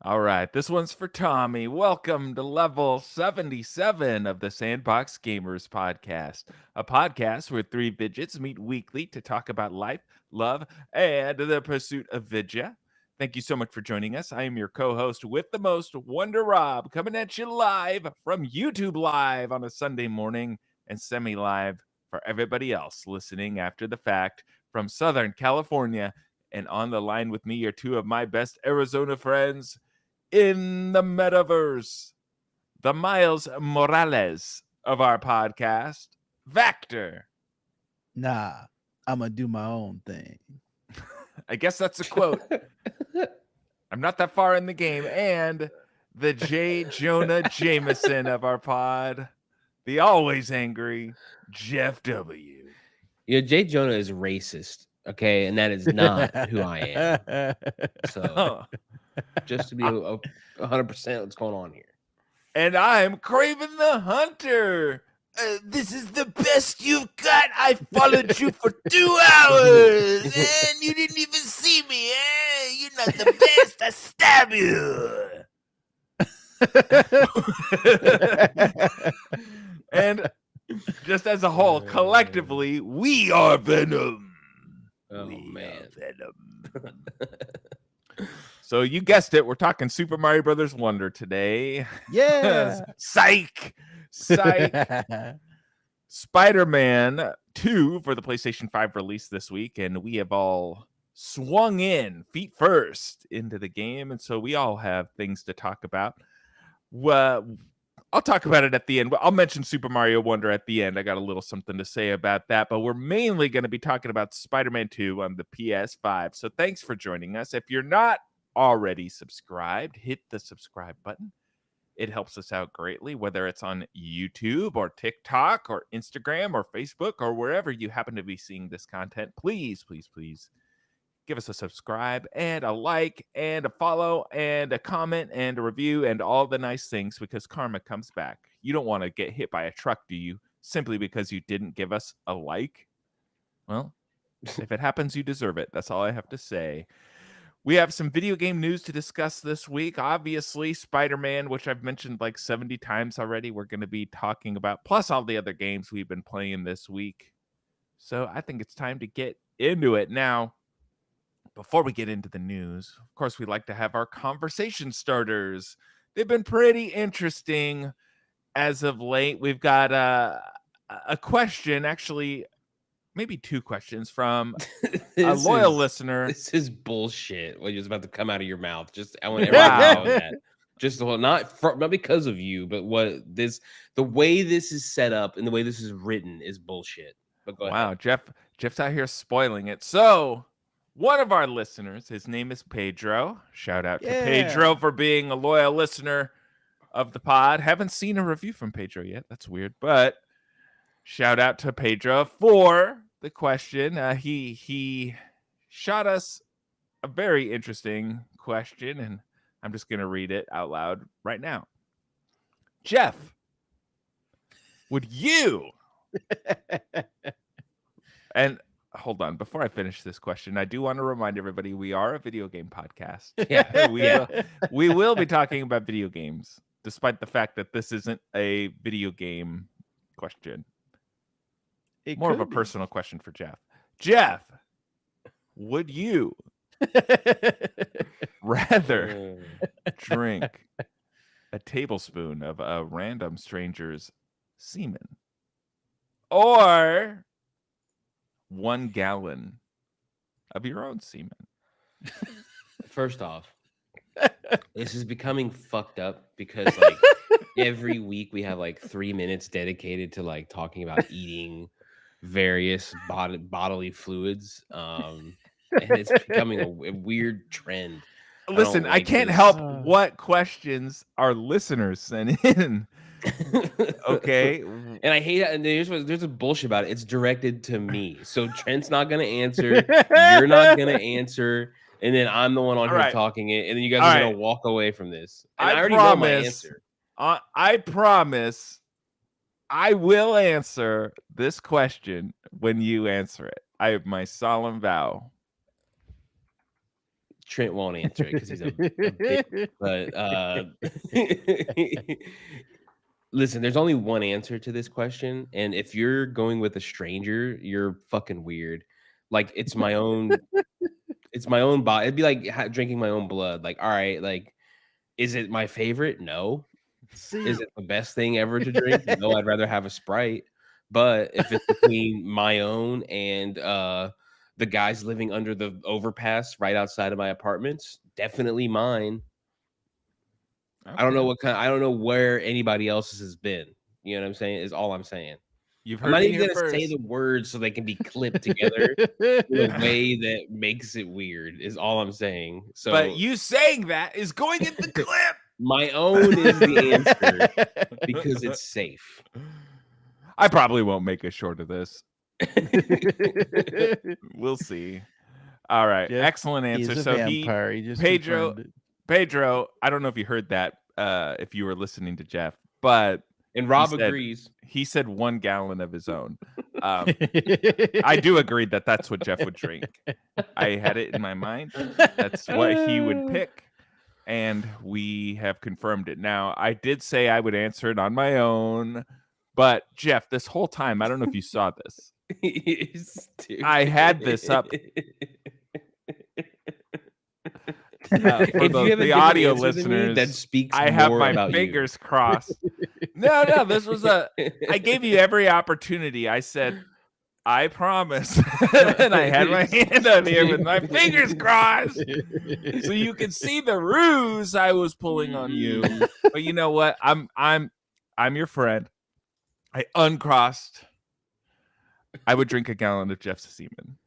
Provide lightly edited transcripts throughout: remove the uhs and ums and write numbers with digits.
All right, this one's for Tommy. Welcome to level 77 of the Sandbox Gamers podcast, a podcast where three vidgets meet weekly to talk about life, love, and the pursuit of vidya. Thank you so much for joining us. I am your co-host with the most, Wonder Rob, coming at you live from YouTube Live on a Sunday morning and semi-live for everybody else listening after the fact from Southern California. And on the line with me are two of my best Arizona friends in the metaverse, the Miles Morales of our podcast, Vactor. Nah, I'm gonna do my own thing. I guess that's a quote. I'm not that far in the game. And the J. Jonah Jameson of our pod, the always angry JeffW. Jay Jonah is racist, okay, and that is not who I am. So, just to be 100% what's going on here. And I'm Craven the Hunter. This is the best you've got. I followed you for 2 hours, and you didn't even see me. You're not the best. I stab you. And just as a whole, collectively, we are Venom. Oh, we man. Venom. So you guessed it, we're talking Super Mario Brothers Wonder today. Yeah. Psych. Spider-Man 2 for the PlayStation 5 release this week, and we have all swung in feet first into the game, and so we all have things to talk about. Well, I'll talk about it at the end. I'll mention Super Mario Wonder at the end. I got a little something to say about that, but we're mainly going to be talking about Spider-Man 2 on the PS5. So thanks for joining us. If you're not already subscribed, hit the subscribe button. It helps us out greatly, whether it's on YouTube or TikTok or Instagram or Facebook or wherever you happen to be seeing this content. Please, please, please give us a subscribe and a like and a follow and a comment and a review and all the nice things, because karma comes back. You don't want to get hit by a truck, do you? Simply because you didn't give us a like? Well, if it happens, you deserve it. That's all I have to say. We have some video game news to discuss this week. Obviously, Spider-Man, which I've mentioned like 70 times already, we're going to be talking about, plus all the other games we've been playing this week. So I think it's time to get into it. Now, before we get into the news, of course, we like to have our conversation starters. They've been pretty interesting as of late. We've got a question, actually, maybe two questions from a loyal listener. This is bullshit. What is about to come out of your mouth? Just I want everyone to know that. Just not because of you, but the way this is set up and the way this is written is bullshit. But go ahead. Jeff's out here spoiling it. So one of our listeners, his name is Pedro. Shout out to Pedro for being a loyal listener of the pod. Haven't seen a review from Pedro yet. That's weird, but shout out to Pedro for the question. He shot us a very interesting question, and I'm just going to read it out loud right now. Jeff, would you... And hold on, before I finish this question, I do want to remind everybody we are a video game podcast. Yeah, we will be talking about video games, despite the fact that this isn't a video game question. More of a personal question for Jeff. Jeff, would you rather drink a tablespoon of a random stranger's semen or 1 gallon of your own semen? First off, this is becoming fucked up because like every week we have like 3 minutes dedicated to like talking about eating various bodily fluids, and it's becoming a weird trend. Listen, I can't help what questions our listeners send in. Okay, and I hate it. And there's a bullshit about it. It's directed to me, so Trent's not gonna answer. You're not gonna answer, and then I'm the one on here talking it, and then you guys are gonna walk away from this. And I already know my answer. I promise I will answer this question when you answer it. I have my solemn vow. Trent won't answer it because he's a bitch. But listen, there's only one answer to this question, and if you're going with a stranger, you're fucking weird. Like it's my own body. It'd be like drinking my own blood. Like, all right, like, is it my favorite? No. See, Is it the best thing ever to drink? No, I'd rather have a Sprite. But if it's between my own and the guys living under the overpass right outside of my apartments, definitely mine. I don't know what kind. I don't know where anybody else's has been. You know what I'm saying? Is all I'm saying. You've I'm heard not it even here gonna say first. the words so they can be clipped together in a way that makes it weird. Is all I'm saying. So, But you saying that is going in the clip. my own is the answer because it's safe. I probably won't make a short of this. We'll see. All right. Jeff Excellent He's answer. a So vampire. He just Pedro, confirmed it. Pedro, I don't know if you heard that if you were listening to Jeff, but And Rob said- agrees. he said 1 gallon of his own. I do agree that that's what Jeff would drink. I had it in my mind. That's what he would pick. And we have confirmed it. Now, I did say I would answer it on my own. But Jeff, this whole time, I don't know if you saw this. I had this up. For If you have a the different audio answer than me, listeners, that speaks I have more my about fingers crossed. No, this was I gave you every opportunity. I said, I promise. And I had my hand on here with my fingers crossed. So you can see the ruse I was pulling on you. But you know what? I'm your friend. I uncrossed. I would drink a gallon of Jeff's semen.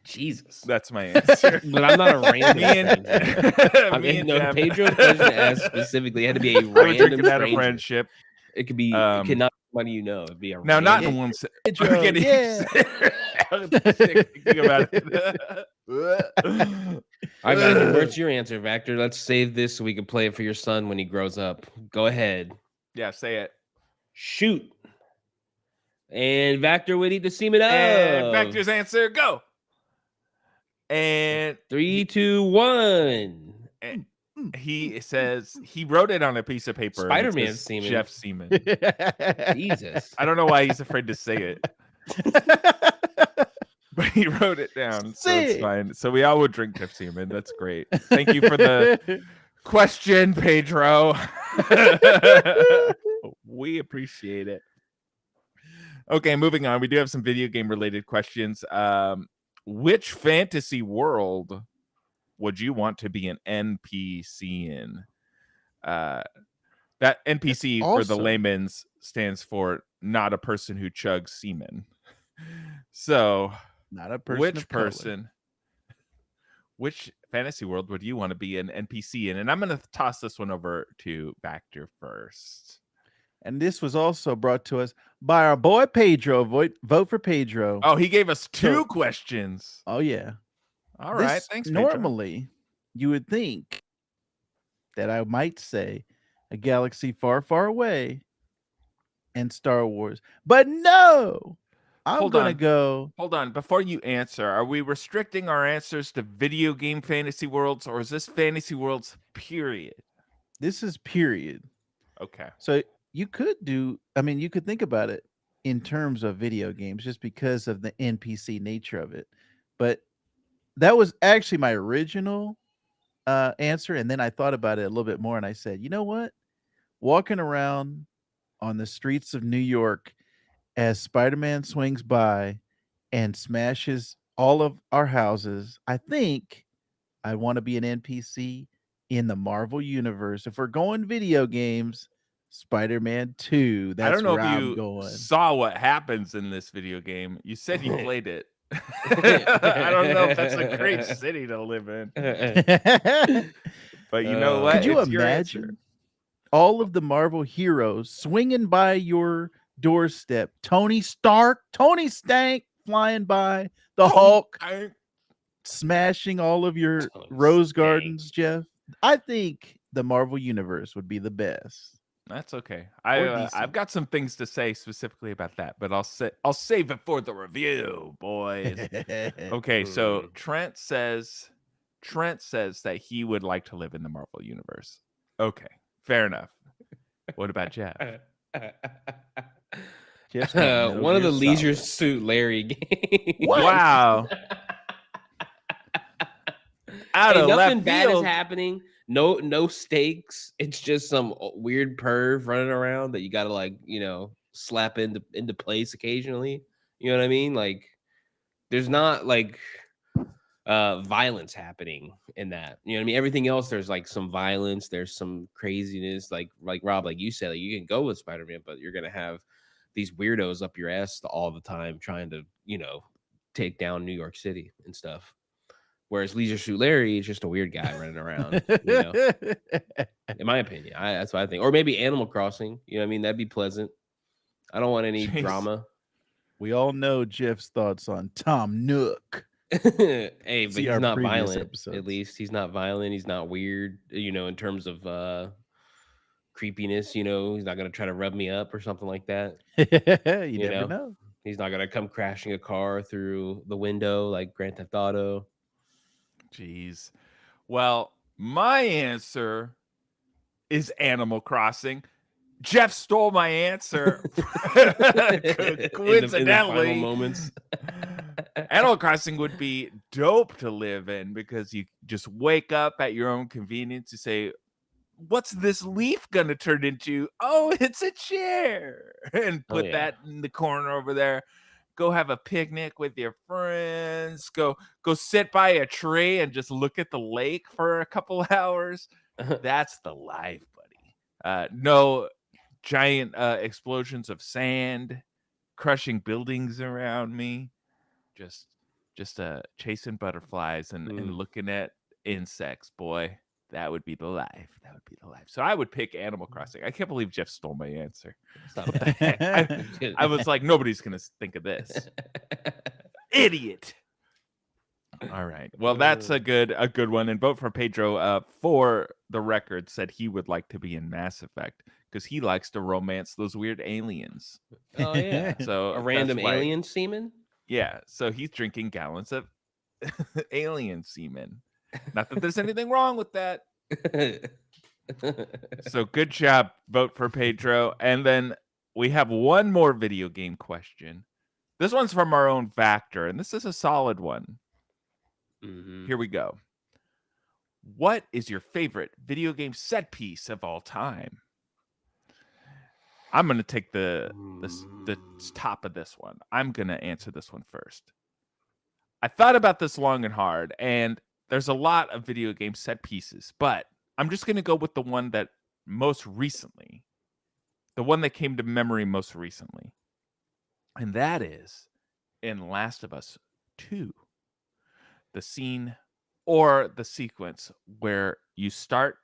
Jesus. That's my answer. But I'm not a random stranger. Me and No, Jeff. Pedro's question asked specifically. It had to be a I would drink random it out of stranger. friendship. It could be it could not be somebody you know. It'd be a Now, not the random- ones. Pedro, I'm getting yeah. sick thinking about it. All right, Vactor, where's your answer, Vactor? Let's save this so we can play it for your son when he grows up. Go ahead. Yeah, say it. Shoot. And Vactor would eat the semen of. And Vector's answer, go. And 3, 2, 1. he says he wrote it on a piece of paper. and it Spider-Man says semen. Jeff Seaman. Jesus. I don't know why he's afraid to say it, but he wrote it down, so it's Sick. fine. So we all would drink Jeff Seaman. That's great. Thank you for the question, Pedro. We appreciate it. Okay, moving on. We do have some video game related questions. Which fantasy world would you want to be an NPC in? That NPC for the awesome. layman's stands for not a person who chugs semen. So, Not a person. which of color. person, which fantasy world would you want to be an NPC in? And I'm going to toss this one over to Vactor first. And this was also brought to us by our boy Pedro. Vote for Pedro. Oh, he gave us 2 So- questions. Oh yeah. All right. This- Thanks, Pedro. Normally, you would think that I might say a galaxy far, far away and Star Wars, but no, I'm Hold gonna on. go. Hold on. Before you answer, are we restricting our answers to video game fantasy worlds, or is this fantasy worlds, period? This is period. Okay. So you could do. I mean, you could think about it in terms of video games, just because of the NPC nature of it. But that was actually my original answer, and then I thought about it a little bit more, and I said, you know what? Walking around on the streets of New York as Spider-Man swings by and smashes all of our houses, I think I want to be an NPC in the Marvel universe. If we're going video games, Spider-Man 2. That's I don't know where if I'm you going. saw what happens in this video game. You said you played it. I don't know if that's a great city to live in, but you know what? Could you It's your answer. imagine all of the Marvel heroes swinging by your doorstep? Tony Stark, Tony Stank flying by, the Hulk smashing all of your Tony rose Stank. gardens, Jeff. I think the Marvel universe would be the best. That's okay. Or I've DC. got some things to say specifically about that, but I'll save it for the review, boys. Okay, so Trent says Trent says that he would like to live in the Marvel universe. Okay, fair enough. What about Jeff? Jeff's got Metal One of Gear the Leisure Solid. Suit Larry games. Wow. Out Hey, of nothing left bad is field. happening. No stakes. It's just some weird perv running around that you got to like, slap into place occasionally. You know what I mean? Like, there's not like violence happening in that. You know what I mean? Everything else, there's like some violence, there's some craziness. Like Rob, like you said, like you can go with Spider-Man, but you're gonna have these weirdos up your ass all the time trying to, take down New York City and stuff. Whereas Leisure Suit Larry is just a weird guy running around, in my opinion. That's what I think. Or maybe Animal Crossing. You know what I mean? That'd be pleasant. I don't want any Jeez. drama. We all know Jeff's thoughts on Tom Nook. Hey, but See he's our not previous violent. At episodes. least he's not violent. He's not weird, in terms of creepiness. He's not gonna try to rub me up or something like that. You You never know, know. he's not gonna come crashing a car through the window like Grand Theft Auto. Jeez. Well, my answer is Animal Crossing. Jeff stole my answer. In the final Coincidentally, moments. Animal Crossing would be dope to live in because you just wake up at your own convenience. You say, what's this leaf gonna turn into? Oh, it's a chair. And Oh put yeah. that in the corner over there. Go have a picnic with your friends. Go sit by a tree and just look at the lake for a couple hours. That's the life, buddy. No giant explosions of sand crushing buildings around me. Just chasing butterflies and looking at insects, boy. That would be the life. That would be the life. So I would pick Animal Crossing. I can't believe Jeff stole my answer. It's not What the bad. heck? I was like, nobody's gonna think of this. Idiot. All right. Well, that's a good one. And vote for Pedro. For the record, said he would like to be in Mass Effect because he likes to romance those weird aliens. Oh yeah. So A random that's why- alien semen? Yeah. So he's drinking gallons of alien semen. Not that there's anything wrong with that. So good job. Vote for Pedro. And then we have one more video game question. This one's from our own Vactor, and this is a solid one. Here we go. What is your favorite video game set piece of all time? I'm going to take the top of this one. I'm going to answer this one first. I thought about this long and hard, and there's a lot of video game set pieces, but I'm just going to go with the one that came to memory most recently. And that is in Last of Us 2. The scene or the sequence where you start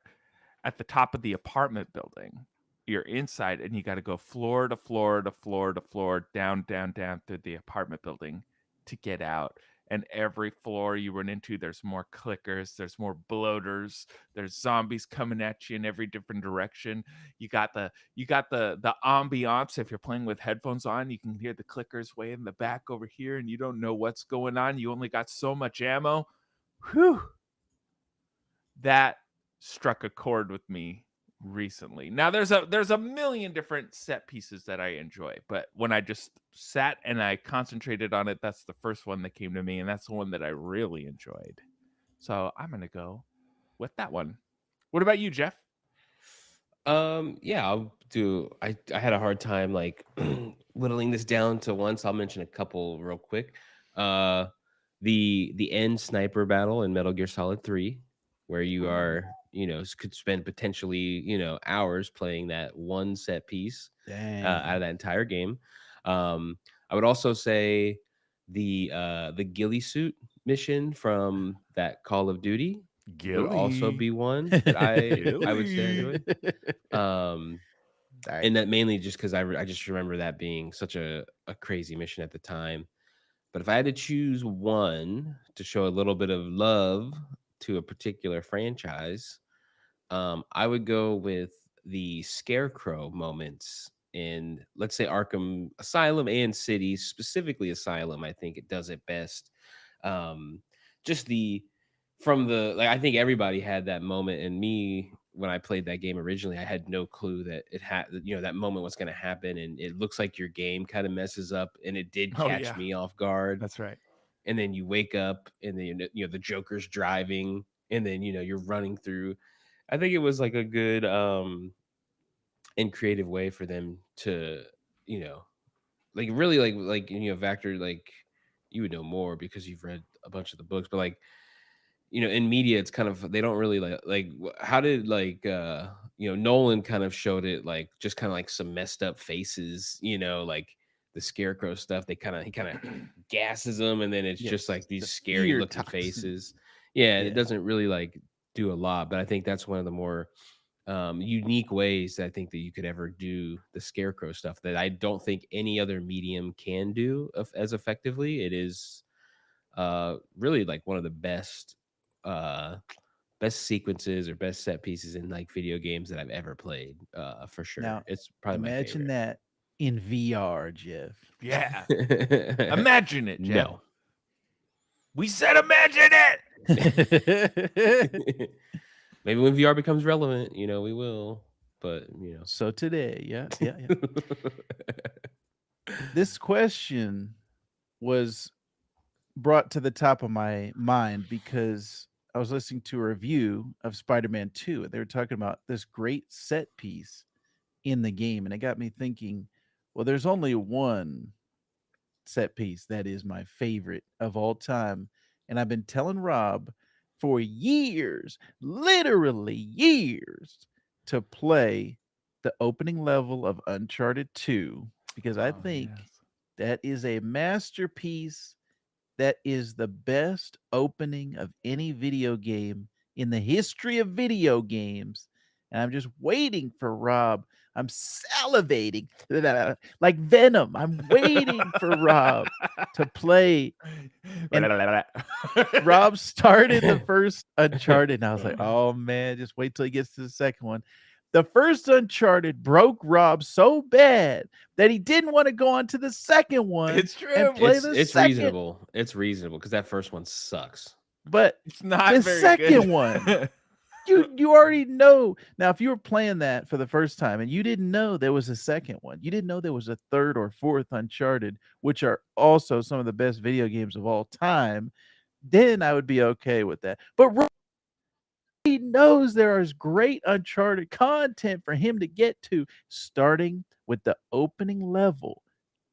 at the top of the apartment building. You're inside and you got to go floor to floor to floor to floor, down through the apartment building to get out. And every floor you run into, there's more clickers, there's more bloaters, there's zombies coming at you in every different direction. You got the ambiance. If you're playing with headphones on, you can hear the clickers way in the back over here, and you don't know what's going on. You only got so much ammo. Whew. That struck a chord with me recently. Now there's a million different set pieces that I enjoy, but when I just sat and I concentrated on it, that's the first one that came to me, and that's the one that I really enjoyed. So I'm gonna go with that one. What about you, Jeff? Yeah, I'll do. I had a hard time like whittling this down to one, so I'll mention a couple real quick. The end sniper battle in Metal Gear Solid 3, where you are, could spend potentially, hours playing that one set piece out of that entire game. I would also say the ghillie suit mission from that Call of Duty would also be one that I would say I enjoyed. And that mainly just because I just remember that being such a crazy mission at the time. But if I had to choose one to show a little bit of love to a particular franchise, I would go with the Scarecrow moments in, let's say, Arkham Asylum and City, specifically Asylum. I think it does it best. Just the from the like, I think everybody had that moment, and me when I played that game originally, I had no clue that it had, that moment was going to happen, and it looks like your game kind of messes up, and it did Oh, catch yeah. me off guard. That's right. And then you wake up, and then the Joker's driving, and then you're running through. I think it was like a good and creative way for them to like really Vactor, like you would know more because you've read a bunch of the books, but like in media it's kind of, they don't really how did Nolan kind of showed it, like just kind of like some messed up faces, like the Scarecrow stuff, he kind of gasses them, and then it's just like these the scary fear looking toxin. faces. Yeah, Yeah. it doesn't really like do a lot, but I think that's one of the more unique ways that I think that you could ever do the Scarecrow stuff that I don't think any other medium can do as effectively. It is really like one of the best sequences or best set pieces in like video games that I've ever played, for sure. Now, It's probably my imagine favorite. that in VR, Jeff. Yeah. Imagine it, Jeff. No. We said imagine it. Maybe when VR becomes relevant, we will. But So today, yeah. This question was brought to the top of my mind because I was listening to a review of Spider-Man 2, and they were talking about this great set piece in the game, and it got me thinking, well, there's only one set piece that is my favorite of all time, and I've been telling Rob for years, literally years, to play the opening level of Uncharted 2 because I think that is a masterpiece. That is the best opening of any video game in the history of video games. And I'm just waiting for Rob. I'm salivating like Venom. I'm waiting for Rob to play. And Rob started the first Uncharted, and I was like, oh man, just wait till he gets to the second one. The first Uncharted broke Rob so bad that he didn't want to go on to the second one. It's true. And play it's second. reasonable. It's reasonable because that first one sucks. But it's not the very second good. one, you already know. Now, if you were playing that for the first time and you didn't know there was a second one, you didn't know there was a third or fourth Uncharted, which are also some of the best video games of all time, then I would be okay with that. But he knows there is great Uncharted content for him to get to, starting with the opening level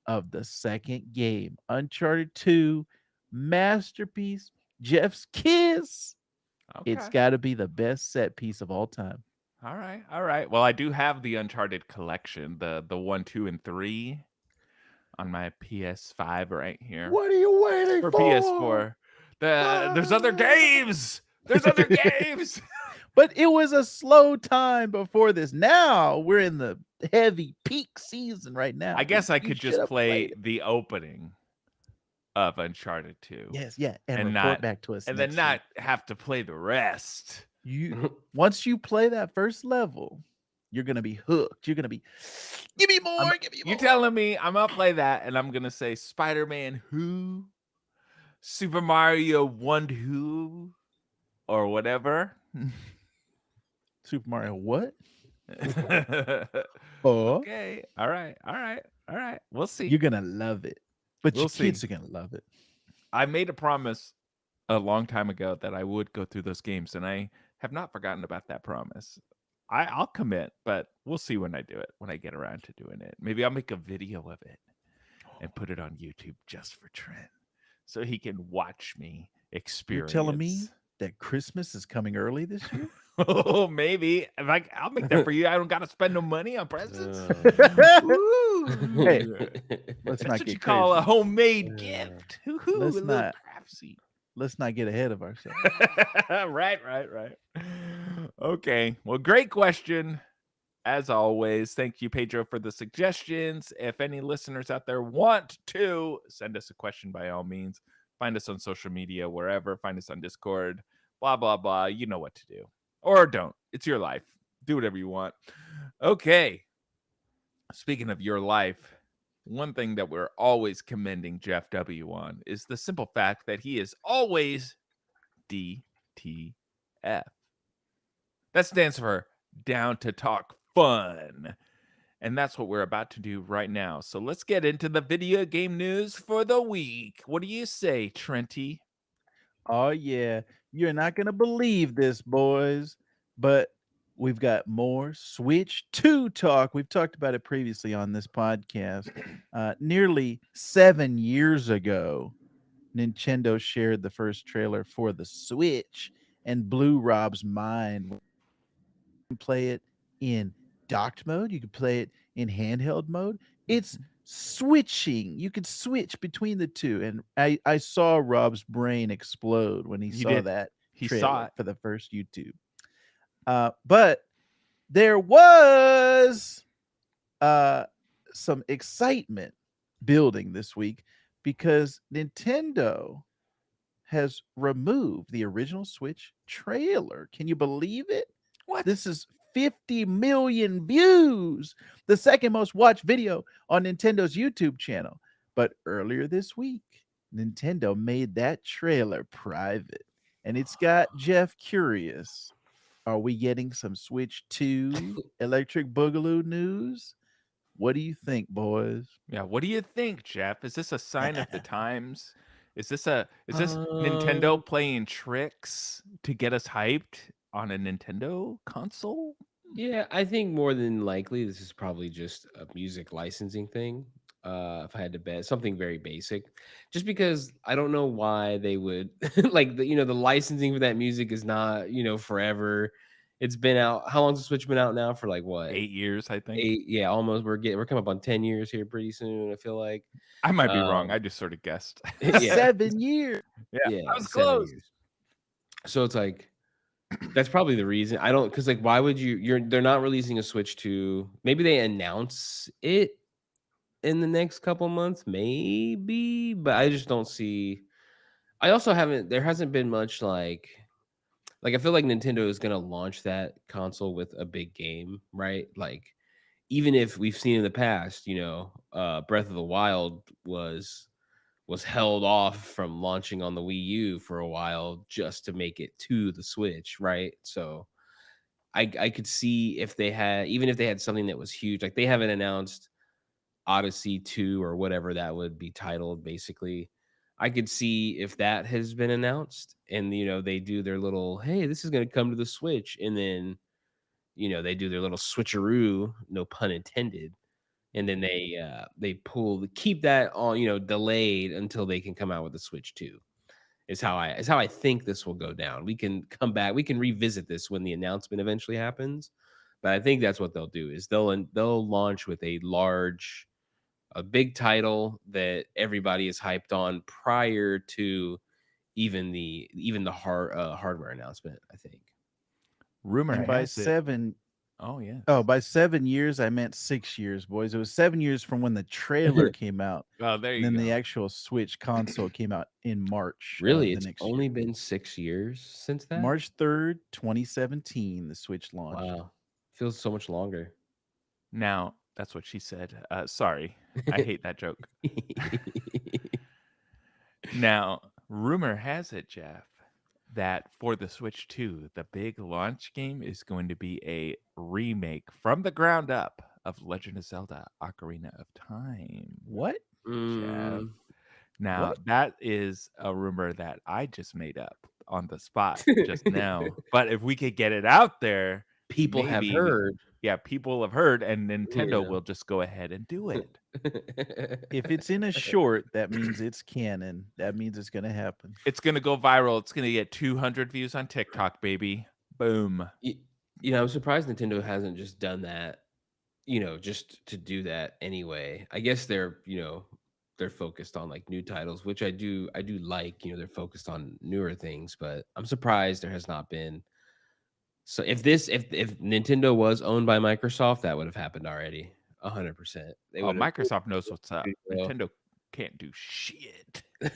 of the second game, Uncharted 2, masterpiece, Jeff's kiss. Okay. It's got to be the best set piece of all time. All right. Well, I do have the Uncharted collection, the 1, 2, and 3 on my PS5 right here. What are you waiting for? PS4. There's other games. There's other games. But it was a slow time before this. Now we're in the heavy peak season right now. I guess I could just play the opening of Uncharted 2. Yes, yeah, and report not back to us, and then not have to play the rest. Once you play that first level, you're gonna be hooked. You're gonna be, give me more, give me more. You telling me I'm gonna play that and I'm gonna say Spider-Man who, Super Mario 1, 2, or whatever. Super Mario what? Okay. All right. We'll see. You're gonna love it. But We'll your kids see. are gonna love it. I made a promise a long time ago that I would go through those games, and I have not forgotten about that promise. I'll commit, but we'll see when I do it, when I get around to doing it. Maybe I'll make a video of it and put it on YouTube just for Trent, so he can watch me experience. You're telling me that Christmas is coming early this year? Oh, maybe. I'll make that for you. I don't got to spend no money on presents. Hey, let's That's not what get you call a crazy. homemade gift. Let's a little not- craftsy. Let's not get ahead of ourselves. Right. Okay. Well, great question. As always, thank you, Pedro, for the suggestions. If any listeners out there want to send us a question, by all means, find us on social media, wherever. Find us on Discord, blah, blah, blah. You know what to do. Or don't. It's your life. Do whatever you want. Okay. Speaking of your life, one thing that we're always commending JeffW on is the simple fact that he is always DTF. DTF. That stands for Down to Talk Fun. And that's what we're about to do right now. So let's get into the video game news for the week. What do you say, Trenty? Oh yeah, you're not gonna believe this, boys, but we've got more Switch 2 talk. We've talked about it previously on this podcast. Nearly 7 years ago, Nintendo shared the first trailer for the Switch and blew Rob's mind. You can play it in docked mode, you can play it in handheld mode. It's switching. You could switch between the two. And I saw Rob's brain explode when he He saw did. that He saw trailer it. for the first YouTube. But there was some excitement building this week because Nintendo has removed the original Switch trailer. Can you believe it? What? This is 50 million views, the second most watched video on Nintendo's YouTube channel. But earlier this week, Nintendo made that trailer private, and it's got Jeff curious. Are we getting some Switch 2 Electric Boogaloo news? What do you think, boys? Yeah, what do you think, Jeff? Is this a sign of the times? Is this Um, Nintendo playing tricks to get us hyped on a Nintendo console? yeah, I think more than likely this is probably just a music licensing thing. If I had to bet, something very basic, just because I don't know why they would like the licensing for that music is not forever. It's been out. How long's the Switch been out now? For like what? 8 years, I think. 8, yeah, almost. We're coming up on 10 years here pretty soon. I feel like, I might be wrong. um, I just sort of guessed. yeah, 7 years. Yeah, yeah, I was 7 close. years. So it's like that's probably the reason. I don't because like why would they're not releasing a Switch 2. Maybe they announce it in the next couple months, maybe, but I just don't see. I also haven't. There hasn't been much like I feel like Nintendo is gonna launch that console with a big game, right? Like even if we've seen in the past, Breath of the Wild was held off from launching on the Wii U for a while just to make it to the Switch, right? So I could see if they had even if they had something that was huge, like they haven't announced Odyssey 2 or whatever that would be titled, basically. I could see if that has been announced and they do their little, hey, this is gonna come to the Switch, and then they do their little switcheroo, no pun intended, and then they keep that on, delayed until they can come out with the Switch 2. Is how I think this will go down. We can come back, we can revisit this when the announcement eventually happens, but I think that's what they'll do is they'll launch with a big title that everybody is hyped on prior to even the hardware announcement, I think. Rumor And by has it. 7 Oh, yeah. Oh, by 7 years, I meant 6 years, boys. It was 7 years from when the trailer came out, Oh, there and you then go. the actual Switch console came out in March Really, of the it's next only year. been 6 years since that? March 3rd, 2017, the Switch launched. Wow. Feels so much longer. Now, that's what she said. Sorry. I hate that joke. Now, rumor has it, Jeff, that for the Switch 2, the big launch game is going to be a remake from the ground up of Legend of Zelda Ocarina of Time. What? Jeff. Mm, Now, What? that is a rumor that I just made up on the spot just now. But if we could get it out there, people have maybe heard. people have heard, and Nintendo Yeah. will just go ahead and do it. If it's in a short, that means it's canon. That means it's gonna happen. It's gonna go viral. It's gonna get 200 views on TikTok, baby. Boom. I'm surprised Nintendo hasn't just done that, just to do that anyway. I guess they're focused on like new titles, which I do like, they're focused on newer things, but I'm surprised there has not been. So if Nintendo was owned by Microsoft, that would have happened already. 100%. They Oh, would have. Microsoft knows what's up. Nintendo can't do shit. Ever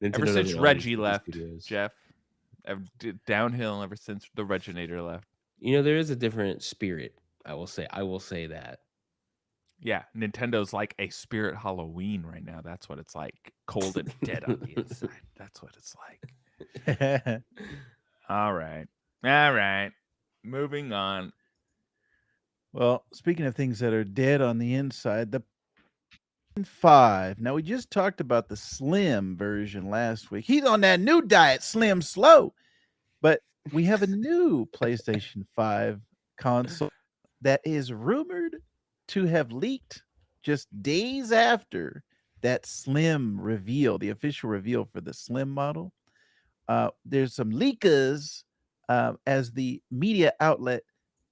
Nintendo since doesn't own Reggie indie left, studios. Jeff, downhill ever since the Reginator left. There is a different spirit. I will say that. Yeah, Nintendo's like a spirit Halloween right now. That's what it's like. Cold and dead on the inside. That's what it's like. All right. All right. Moving on. Well, speaking of things that are dead on the inside, the 5. Now we just talked about the slim version last week. He's on that new diet, slim slow. But we have a new PlayStation 5 console that is rumored to have leaked just days after that slim reveal, the official reveal for the slim model. There's some leakers, as the media outlet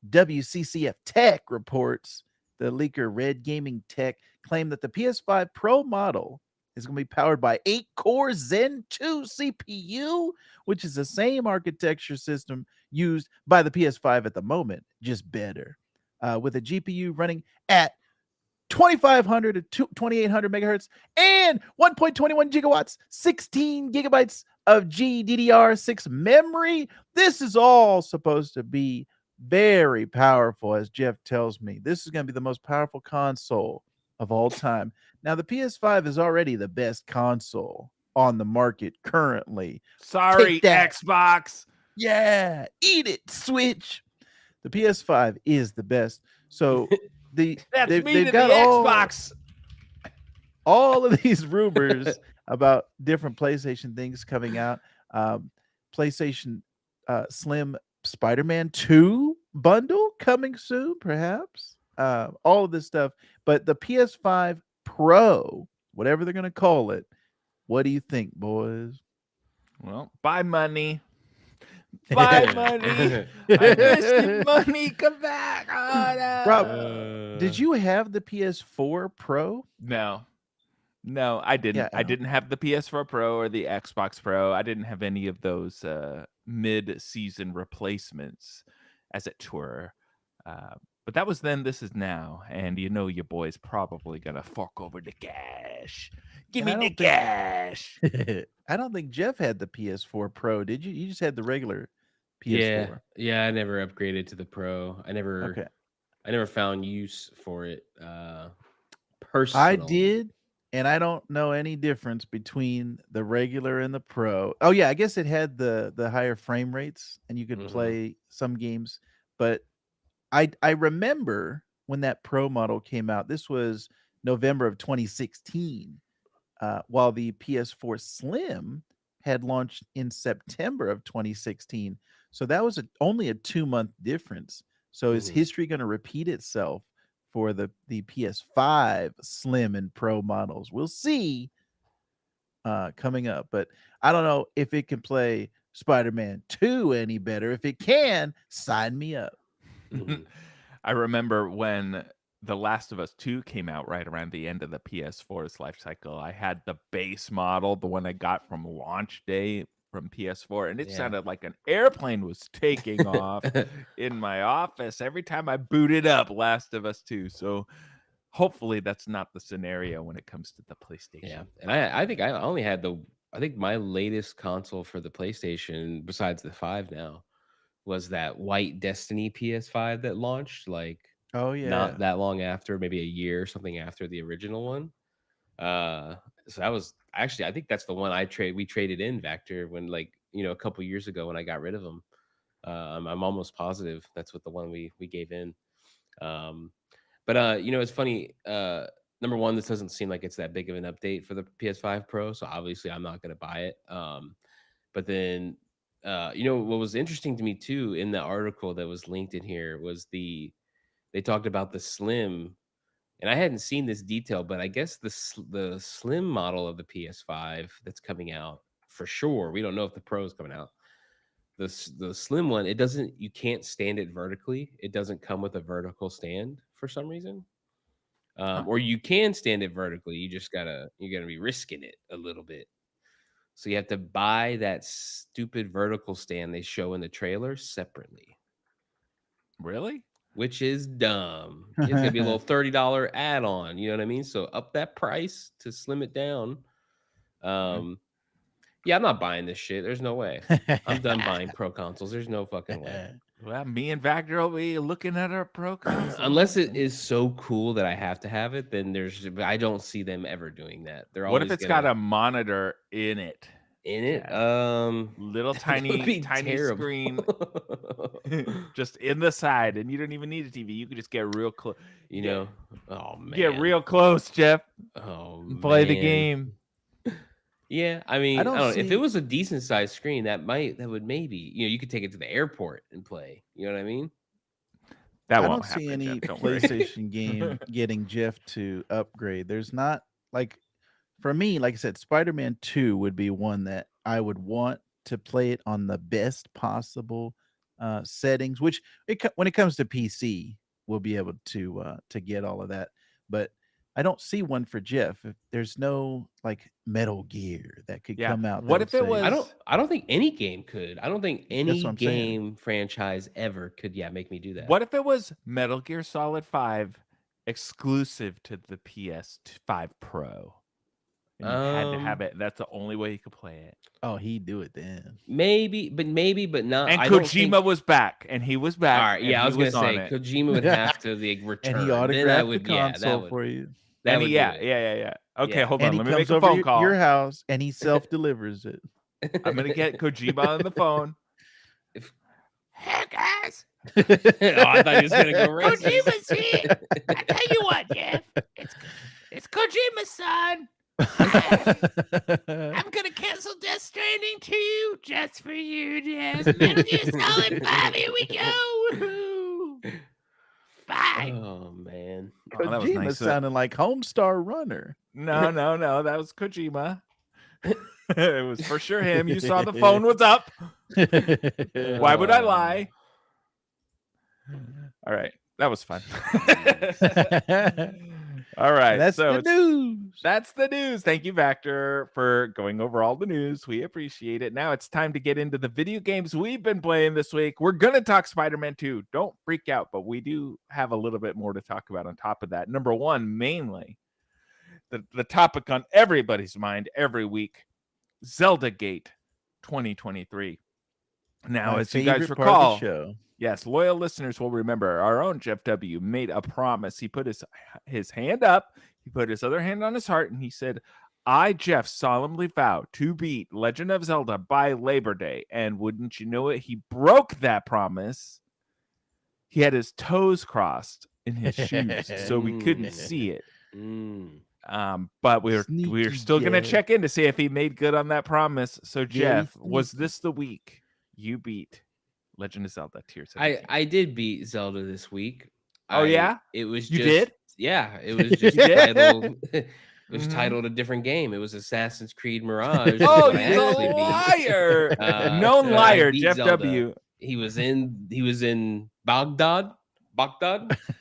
WCCF Tech reports. The leaker Red Gaming Tech claimed that the PS5 Pro model is going to be powered by 8-core Zen 2 CPU, which is the same architecture system used by the PS5 at the moment, just better. With a GPU running at 2500 to 2800 megahertz and 1.21 gigawatts, 16 gigabytes of GDDR6 memory. This is all supposed to be very powerful, as Jeff tells me. This is going to be the most powerful console of all time. Now, the PS5 is already the best console on the market currently. Sorry, Take that. Xbox. Yeah, eat it, Switch. The PS5 is the best. So That's me they've to got the Xbox. all of these rumors about different PlayStation things coming out. PlayStation Slim Spider-Man 2 bundle coming soon, perhaps. All of this stuff. But the PS5 Pro, whatever they're going to call it, what do you think, boys? Well, buy money. Buy money. I missed it. Money, come back. Oh, no. Rob, did you have the PS4 Pro? No, I didn't. Yeah, I didn't have the PS4 Pro or the Xbox Pro. I didn't have any of those mid-season replacements, as it were. But that was then. This is now, and you know your boy's probably gonna fork over the cash. Give And me the cash. I don't think Jeff had the PS4 Pro. Did you? You just had the regular PS4. Yeah. I never upgraded to the Pro. I never found use for it. Personally, I did, and I don't know any difference between the regular and the Pro. Oh yeah, I guess it had the higher frame rates, and you could play some games. But I remember when that Pro model came out. This was November of 2016, while the PS4 Slim had launched in September of 2016. So that was only a 2-month difference. So is history going to repeat itself for the PS5 Slim and Pro models? We'll see coming up. But I don't know if it can play Spider-Man 2 any better. If it can, sign me up. I remember when The Last of Us 2 came out right around the end of the PS4's life cycle. I had the base model, the one I got from launch day from PS4, and it sounded like an airplane was taking off in my office every time I booted up Last of Us 2. So hopefully that's not the scenario when it comes to the PlayStation. Yeah, and I think I only had I think my latest console for the PlayStation, besides the 5 now, was that white Destiny PS5 that launched Oh yeah. not that long after, maybe a year or something after the original one. So that was actually, I think that's the one we traded in, Vactor, when a couple years ago when I got rid of them. I'm almost positive that's what the one we gave in. But it's funny. Number one, this doesn't seem like it's that big of an update for the PS5 Pro, so obviously I'm not going to buy it. But then, what was interesting to me too in the article that was linked in here was they talked about the Slim, and I hadn't seen this detail, but I guess the Slim model of the PS5 that's coming out for sure. We don't know if the Pro is coming out. The Slim one, you can't stand it vertically. It doesn't come with a vertical stand for some reason. Or you can stand it vertically. You're gonna be risking it a little bit. So you have to buy that stupid vertical stand they show in the trailer separately. Really? Which is dumb. It's gonna be a little $30 add-on. You know what I mean? So up that price to slim it down. Yeah, I'm not buying this shit. There's no way. I'm done buying Pro consoles. There's no fucking way. Well, me and Vactor will be looking at our Pro console. Unless it is so cool that I have to have it, then I don't see them ever doing that. What if it's got a monitor in it? in it. Yeah. Little that would be tiny terrible. screen just in the side, and you don't even need a TV. You can just get real close. You know? Oh man. Get real close, Jeff. Oh And play the man. game. Yeah, I mean, I don't don't know. If it see- was a decent sized screen, that would maybe, you could take it to the airport and play. You know what I mean? That I won't don't see happen, any Jeff, don't worry. PlayStation game getting Jeff to upgrade. There's not like for me, like I said, Spider-Man 2 would be one that I would want to play it on the best possible settings, which when it comes to PC, we'll be able to get all of that. But I don't see one for Jeff. If there's no like Metal Gear that could Yeah. come out. What that if it would say- was- I don't think any game could. I don't think any what I'm saying. game franchise ever could make me do that. What if it was Metal Gear Solid 5 exclusive to the PS5 Pro? And you had to have it. That's the only way you could play it. Oh, he'd do it then. Maybe, but not. And I don't Kojima think- was back, and he was back. All right, and yeah, I he was gonna say on it. Kojima would have to return. And he Then I autographed would, the console for you. That And would he, do yeah, it. yeah. Okay, Yeah. hold And on. he Let me comes make a over phone call. your house and he self-delivers it. I'm gonna get Kojima on the phone. Hey guys, Oh, I thought he was gonna go racist. Kojima's here. I tell you what, Jeff, it's Kojima's son. I'm gonna cancel Death Stranding 2 just for you, Jeff. Metal Gear Solid 5, here we go. Woohoo. Bye. Oh man. Oh, that was Kojima nice. sounded like Homestar Runner. No, that was Kojima. It was for sure him. You saw the phone was up. Why would I lie? All right, that was fun. All right, That's so the news. that's the news. Thank you, Vactor, for going over all the news. We appreciate it. Now it's time to get into the video games we've been playing this week. We're going to talk Spider-Man 2. Don't freak out, but we do have a little bit more to talk about on top of that. Number one, mainly, the topic on everybody's mind every week, ZELDA Gate 2023. Now, My as you guys favorite part of the recall, show. yes, loyal listeners will remember our own JeffW made a promise. He put his hand up, he put his other hand on his heart, and he said, I, Jeff, solemnly vow to beat Legend of Zelda by Labor Day. And wouldn't you know it, he broke that promise. He had his toes crossed in his shoes, so we couldn't see it. But we're Sneaky still gonna Jeff. check in to see if he made good on that promise. So, Very Jeff, was sneaky. this the week you beat Legend of Zelda Tears of the Kingdom? I did beat Zelda this week. Oh, yeah? It was You just, did? Yeah, it was just You did? titled. It was Mhm. titled a different game. It was Assassin's Creed Mirage. Oh, which I he's a actually beat. liar! Known I liar, beat Jeff Zelda. W. He was in Baghdad.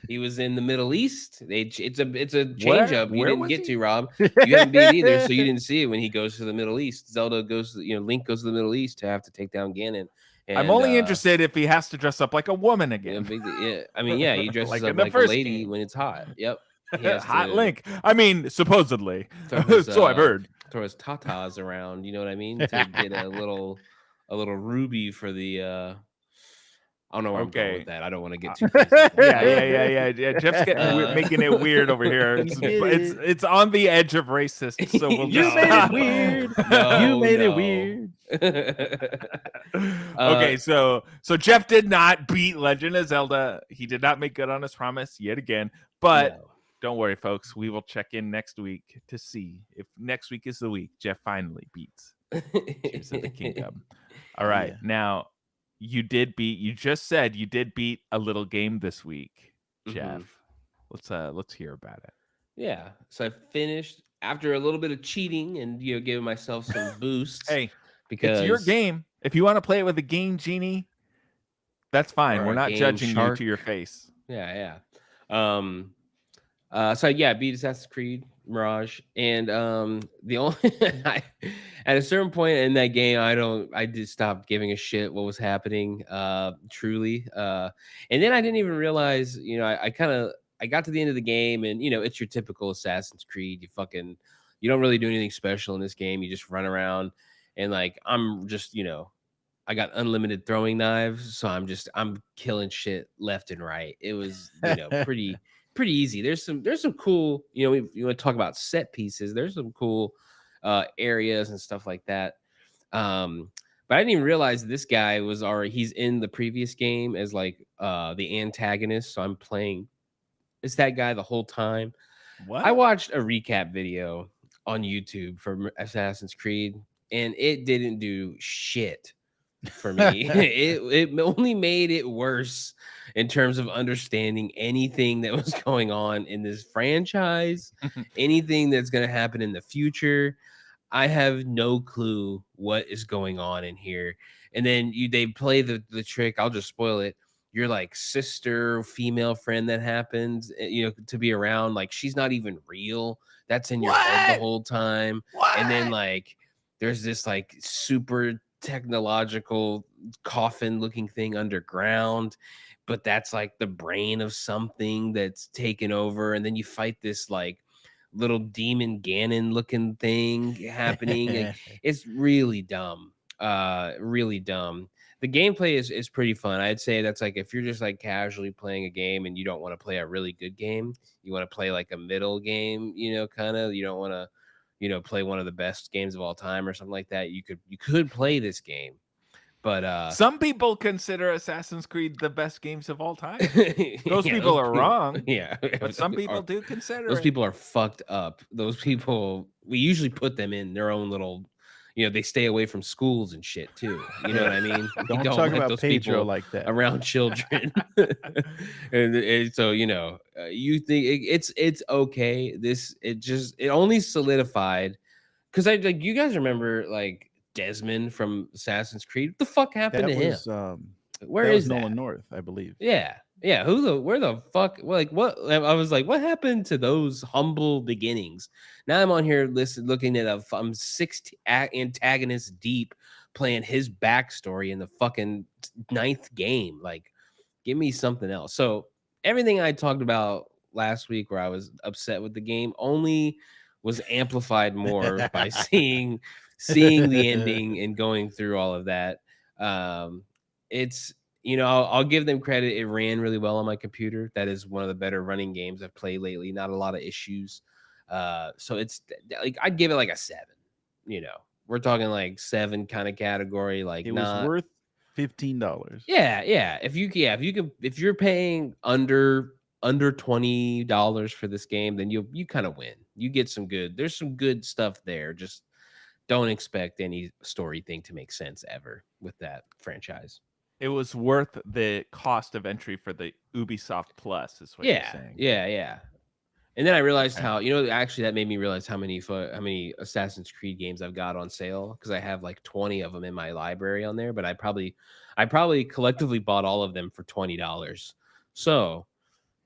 He was in the Middle East. It's a change up you Where didn't was get he? to, Rob. You haven't beat either, so you didn't see it when he goes to the Middle East. Zelda goes, Link goes to the Middle East to have to take down Ganon. I'm And, only interested if he has to dress up like a woman Yeah, again. I mean, yeah, he dresses Like up in the like a first lady game. when it's hot. Yep. He has Hot to Link. I mean, supposedly. throw his, So I've heard. throw his tatas around. You know what I mean? To get a little ruby for the. I don't know where I'm going Okay. with that. I don't want to get too crazy. Yeah. Jeff's getting making it weird over here. He did it. It's on the edge of racist. So we'll You just made it stop. weird. No, You made it no. weird. Okay, so Jeff did not beat Legend of Zelda. He did not make good on his promise yet again. But No. don't worry, folks. We will check in next week to see if next week is the week Jeff finally beats Tears of the Kingdom. All right, Yeah. now you just said you did beat a little game this week, Jeff. Let's hear about it. Yeah. So I finished after a little bit of cheating and giving myself some boosts. Hey, because it's your game. If you want to play it with a Game Genie, that's fine. Or We're a not Game judging Shark. you to your face. Yeah. So yeah, I beat Assassin's Creed Mirage, and the only at a certain point in that game, I did stop giving a shit what was happening. Truly, and then I didn't even realize, I got to the end of the game, and it's your typical Assassin's Creed. You don't really do anything special in this game. You just run around, and I'm just I got unlimited throwing knives, so I'm killing shit left and right. It was pretty easy. There's some cool, you want to talk about set pieces. There's some cool areas and stuff like that. But I didn't even realize this guy was already he's in the previous game as like the antagonist. So I'm playing as that guy the whole time. What? I watched a recap video on YouTube for Assassin's Creed, and it didn't do shit for me. it only made it worse in terms of understanding anything that was going on in this franchise, anything that's going to happen in the future. I have no clue what is going on in here. And then they play the trick. I'll just spoil it. Your like sister, female friend that happens, to be around. Like she's not even real. That's in your head the What? whole time. What? And then like there's this like super technological coffin looking thing underground, but that's like the brain of something that's taken over. And then you fight this like little demon Ganon looking thing happening. Like, it's really dumb. Really dumb. The gameplay is pretty fun. I'd say that's like if you're just like casually playing a game and you don't want to play a really good game, you want to play like a middle game, kind of. You don't want to, play one of the best games of all time or something like that. You could play this game. But some people consider Assassin's Creed the best games of all time. Those yeah, people are wrong. Yeah, But some people do consider those it. people are fucked up. Those people, we usually put them in their own little, they stay away from schools and shit too. You know what I mean? We Don't talk like about those Pedro people like that. around children. and so you think it's okay. It only solidified because you guys remember like Desmond from Assassin's Creed. What the fuck happened That to him? was Where that is was Nolan that? North, I believe. Yeah. Where the fuck, like, what? I was like, what happened to those humble beginnings? Now I'm on here looking at I'm 60 antagonists deep playing his backstory in the fucking 9th game. Like, give me something else. So everything I talked about last week where I was upset with the game only was amplified more by seeing the ending and going through all of that. It's I'll give them credit. It ran really well on my computer. That is one of the better running games I've played lately. Not a lot of issues. So it's like I'd give it like a 7. We're talking like 7 kind of category. Like It not was worth $15. yeah. If you're paying under $20 for this game, then you kind of win. You get there's some good stuff there. Just don't expect any story thing to make sense ever with that franchise. It was worth the cost of entry for the Ubisoft Plus, is what you're saying. Yeah. And then I realized Okay. how, actually that made me realize how many Assassin's Creed games I've got on sale because I have like 20 of them in my library on there, but I probably collectively bought all of them for $20. So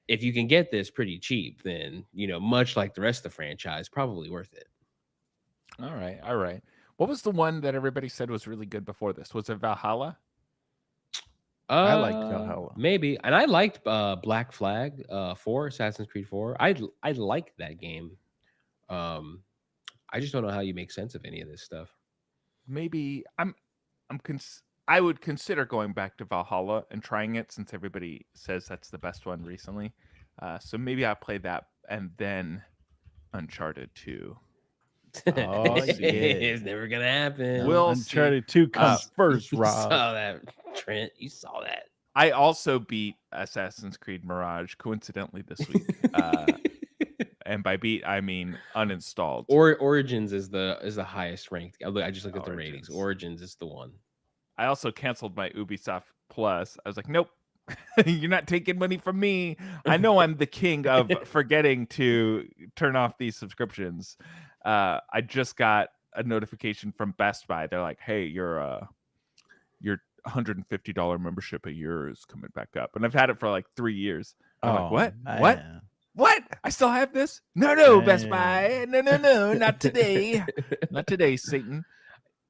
if you can get this pretty cheap, then, much like the rest of the franchise, probably worth it. All right. What was the one that everybody said was really good before this? Was it Valhalla? I liked Valhalla. Maybe. And I liked Black Flag 4, Assassin's Creed 4. I liked that game. I just don't know how you make sense of any of this stuff. Maybe I would consider going back to Valhalla and trying it since everybody says that's the best one recently. So maybe I'll play that and then Uncharted 2. Oh, yeah. It's never gonna happen. We'll Uncharted 2 comes first, You Rob. saw that, Trent. You saw that. I also beat Assassin's Creed Mirage coincidentally this week. And by beat I mean uninstalled. Origins is the highest ranked. I just looked at the ratings. Origins. Origins is the one. I also canceled my Ubisoft Plus. I was like, nope, you're not taking money from me. I know I'm the king of forgetting to turn off these subscriptions. I just got a notification from Best Buy. They're like, hey, your $150 membership a year is coming back up. And I've had it for like 3 years. I'm like, what? Man. What? What? I still have this? No, Best Buy. No, not today. Not today, Satan.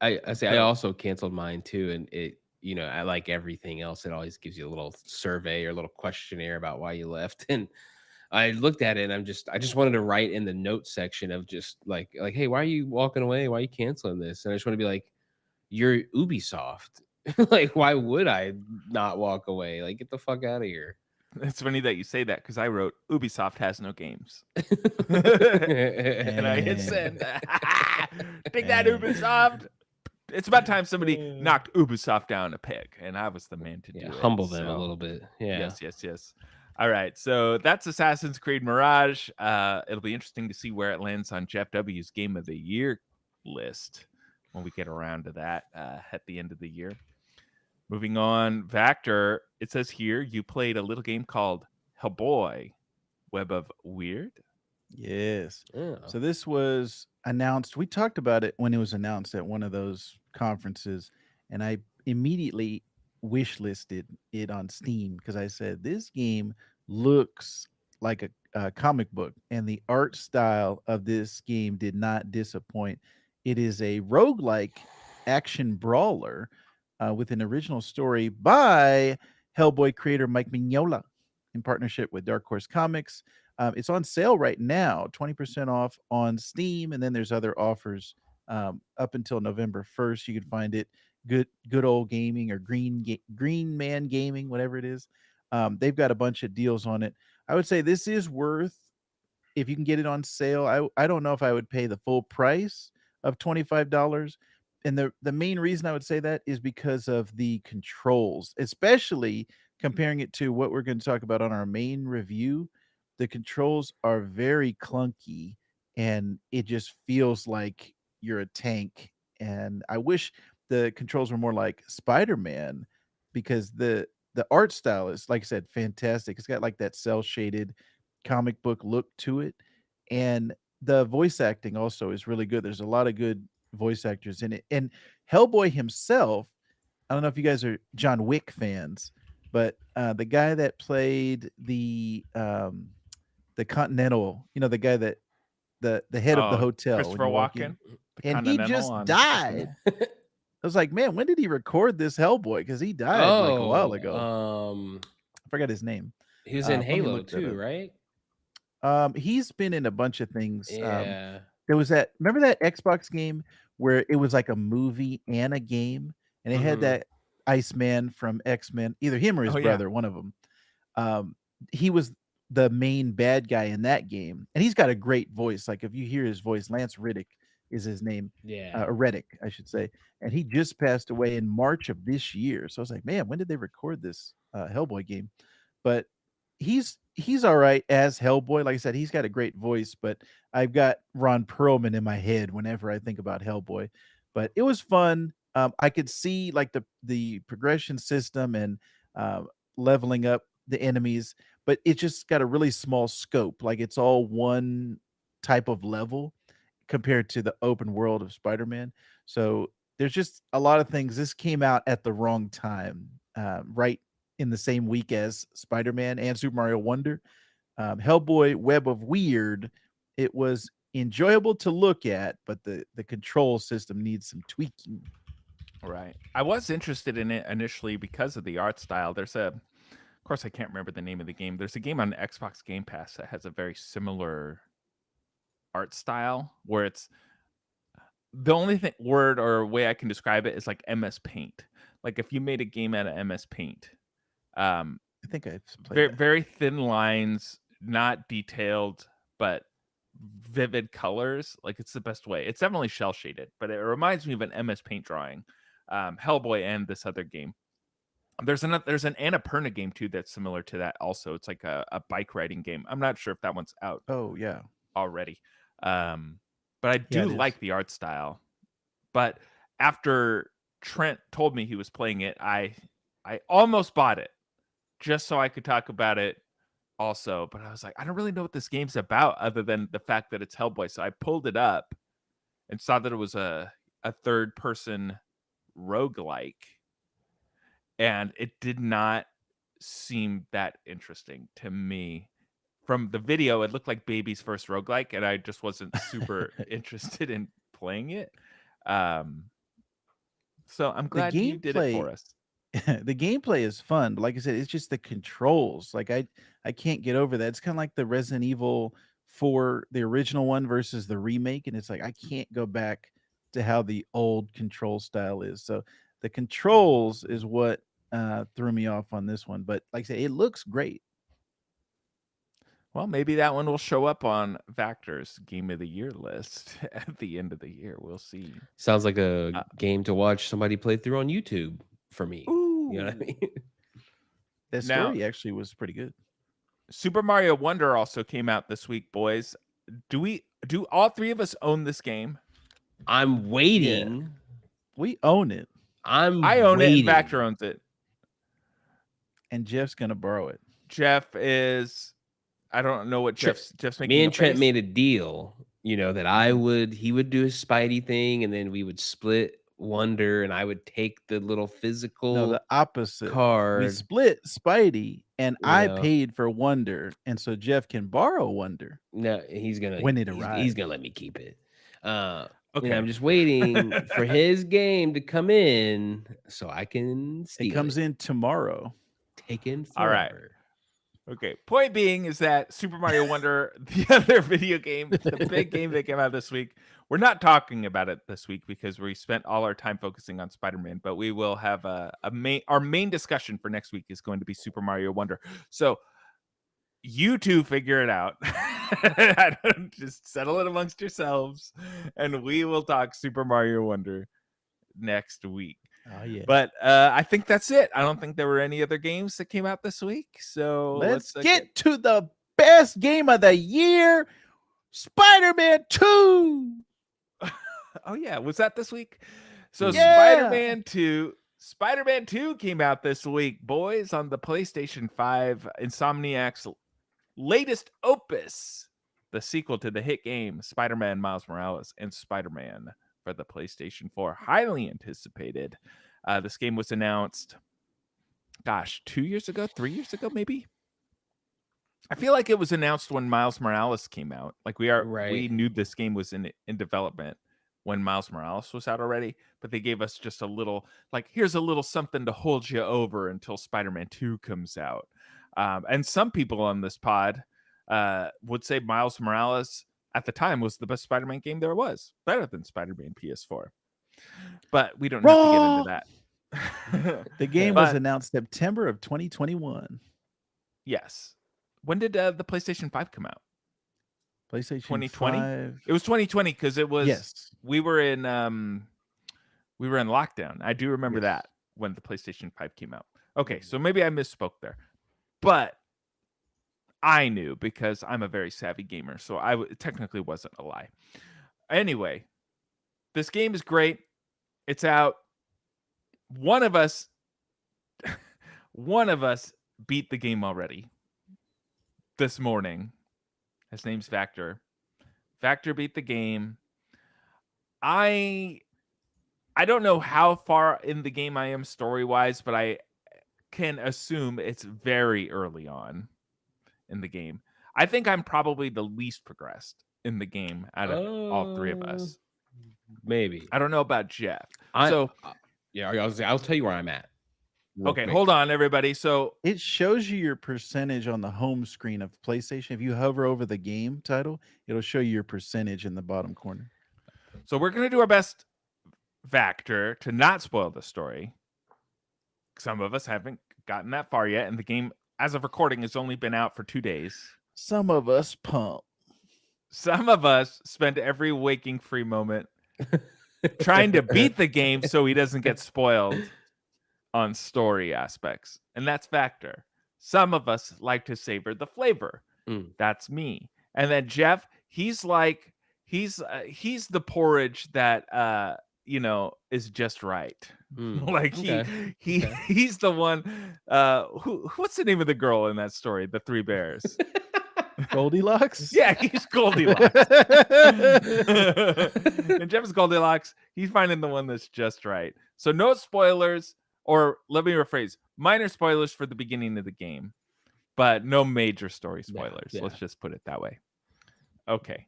I also canceled mine too, and it I like everything else. It always gives you a little survey or a little questionnaire about why you left. And I looked at it and I just wanted to write in the notes section of just like, hey, why are you walking away? Why are you canceling this? And I just want to be like, you're Ubisoft. Like, why would I not walk away? Like, get the fuck out of here. It's funny that you say that because I wrote Ubisoft has no games. And I hit send. Take that, Ubisoft. It's about time somebody knocked Ubisoft down a peg, and I was the man to do it. Humble them a So, little bit. Yeah. yes. All right, so that's Assassin's Creed Mirage. It'll be interesting to see where it lands on Jeff W's Game of the Year list when we get around to that at the end of the year. Moving on, Vactor, it says here you played a little game called Hellboy, Web of Wyrd. Yes. Yeah. So this was announced. We talked about it when it was announced at one of those conferences, and I immediately wish listed it on Steam because I said this game looks like a comic book, and the art style of this game did not disappoint. It is a roguelike action brawler with an original story by Hellboy creator Mike Mignola in partnership with Dark Horse Comics. It's on sale right now, 20% off on Steam, and then there's other offers up until November 1st. You can find it good old gaming or green man gaming, whatever it is. They've got a bunch of deals on it. I would say this is worth if you can get it on sale. I don't know if I would pay the full price of $25. And the main reason I would say that is because of the controls, especially comparing it to what we're going to talk about on our main review. The controls are very clunky and it just feels like you're a tank. And I wish the controls were more like Spider-Man because the art style is, like I said, fantastic. It's got like that cell shaded comic book look to it. And the voice acting also is really good. There's a lot of good voice actors in it. And Hellboy himself, I don't know if you guys are John Wick fans, but the guy that played the Continental, the guy that the head of the hotel when Christopher you walk in, Walken, the and he Continental just on died. I was like, man, when did he record this Hellboy? Because he died like a while ago. I forgot his name. He was in Let me Halo look that too, up. right? He's been in a bunch of things. Yeah. There was that. Remember that Xbox game where it was like a movie and a game, and it had Mhm. that Iceman from X-Men, either him or his Oh, yeah. brother, one of them. He was the main bad guy in that game, and he's got a great voice. Like if you hear his voice, Lance Riddick is his name, Yeah. Reddick, I should say, and he just passed away in March of this year. So I was like, man, when did they record this Hellboy game? But he's all right as Hellboy. Like I said, he's got a great voice, but I've got Ron Perlman in my head whenever I think about Hellboy. But it was fun. I could see like the progression system and leveling up the enemies, but it just got a really small scope. Like it's all one type of level compared to the open world of Spider-Man. So there's just a lot of things. This came out at the wrong time, right in the same week as Spider-Man and Super Mario Wonder. Hellboy Web of Wyrd, it was enjoyable to look at, but the control system needs some tweaking. Right. I was interested in it initially because of the art style. Of course, I can't remember the name of the game. There's a game on Xbox Game Pass that has a very similar art style where it's the only word or way I can describe it is like MS Paint. Like if you made a game out of MS Paint, I think I've played very that. very thin lines, not detailed, but vivid colors. Like it's the best way. It's definitely shell shaded, but it reminds me of an MS Paint drawing. Hellboy and this other game. There's an Annapurna game too that's similar to that. Also, it's like a bike riding game. I'm not sure if that one's out Oh yeah, already. But I yeah, do it is. like the art style. But after Trent told me he was playing it, I almost bought it just so I could talk about it also. But I was like, I don't really know what this game's about other than the fact that it's Hellboy. So I pulled it up and saw that it was a third person roguelike. And it did not seem that interesting to me. From the video, it looked like Baby's first roguelike, and I just wasn't super interested in playing it. So I'm The glad you did it for gameplay us. the gameplay is fun, but like I said, it's just the controls. Like I can't get over that. It's kind of like the Resident Evil 4, the original one versus the remake, and it's like I can't go back to how the old control style is. So the controls is what threw me off on this one. But like I said, it looks great. Well, maybe that one will show up on Vactor's Game of the Year list at the end of the year. We'll see. Sounds like a Uh, game to watch somebody play through on YouTube for me. You know what I Ooh. mean? That Now, story actually was pretty good. Super Mario Wonder also came out this week, boys. Do all three of us own this game? I'm waiting. We own it, I own it and Vactor owns it. and Jeff's gonna borrow it. Jeff is, I don't know what Jeff's making. Me and a Trent face. made a deal, that he would do his Spidey thing, and then we would split Wonder, and I would take the little physical No, the opposite. We card. split Spidey, and You I know. paid for Wonder, and so Jeff can borrow Wonder. No, he's gonna when it he's arrives. gonna let me keep it. Okay. I'm just waiting for his game to come in so I can steal It comes in tomorrow. Taken All right. forever. Okay. Point being is that Super Mario Wonder, the other video game, the big game that came out this week, we're not talking about it this week because we spent all our time focusing on Spider-Man, but we will have our main discussion for next week is going to be Super Mario Wonder. So you two figure it out. Just settle it amongst yourselves, and we will talk Super Mario Wonder next week. Oh yeah. But I think that's it. I don't think there were any other games that came out this week. So let's get to the best game of the year, Spider-Man 2. Oh yeah, was that this week? So Yeah. Spider-Man 2 came out this week, boys, on the PlayStation 5, Insomniac's latest opus, the sequel to the hit game Spider-Man Miles Morales and Spider-Man for the PlayStation 4. Highly anticipated. This game was announced, 2 years ago, 3 years ago, maybe. I feel like it was announced when Miles Morales came out. Like we knew this game was in development when Miles Morales was out already, but they gave us just a little, like, here's a little something to hold you over until Spider-Man 2 comes out. And some people on this pod would say Miles Morales at the time was the best Spider-Man game there was, better than Spider-Man PS4. But we don't have to get into that. The game was announced September of 2021. Yes. When did the PlayStation 5 come out? PlayStation 2020? 5. It was 2020 because it was. Yes. We were in lockdown. I do remember that when the PlayStation 5 came out. Okay, so maybe I misspoke there, but I knew because I'm a very savvy gamer, so it technically wasn't a lie. Anyway, this game is great. It's out. One of us beat the game already this morning. His name's Vactor. Vactor beat the game. I don't know how far in the game I am story-wise, but I can assume it's very early on in the game. I think I'm probably the least progressed in the game out of all three of us. Maybe. I don't know about Jeff. I'll tell you where I'm at. Okay, hold on, everybody. So it shows you your percentage on the home screen of PlayStation. If you hover over the game title, it'll show you your percentage in the bottom corner. So we're going to do our best, Vactor, to not spoil the story. Some of us haven't gotten that far yet, and the game, as of recording, has only been out for 2 days. Some of us pump. Some of us spend every waking free moment trying to beat the game so he doesn't get spoiled on story aspects, and that's Vactor. Some of us like to savor the flavor. That's me. And then Jeff, he's like he's the porridge that is just right. Like he's the one. What's the name of the girl in that story? The Three Bears. Goldilocks? Yeah, he's Goldilocks. And Jeff's Goldilocks. He's finding the one that's just right. So no spoilers. Or let me rephrase, minor spoilers for the beginning of the game, but no major story spoilers. Yeah. Let's just put it that way. Okay.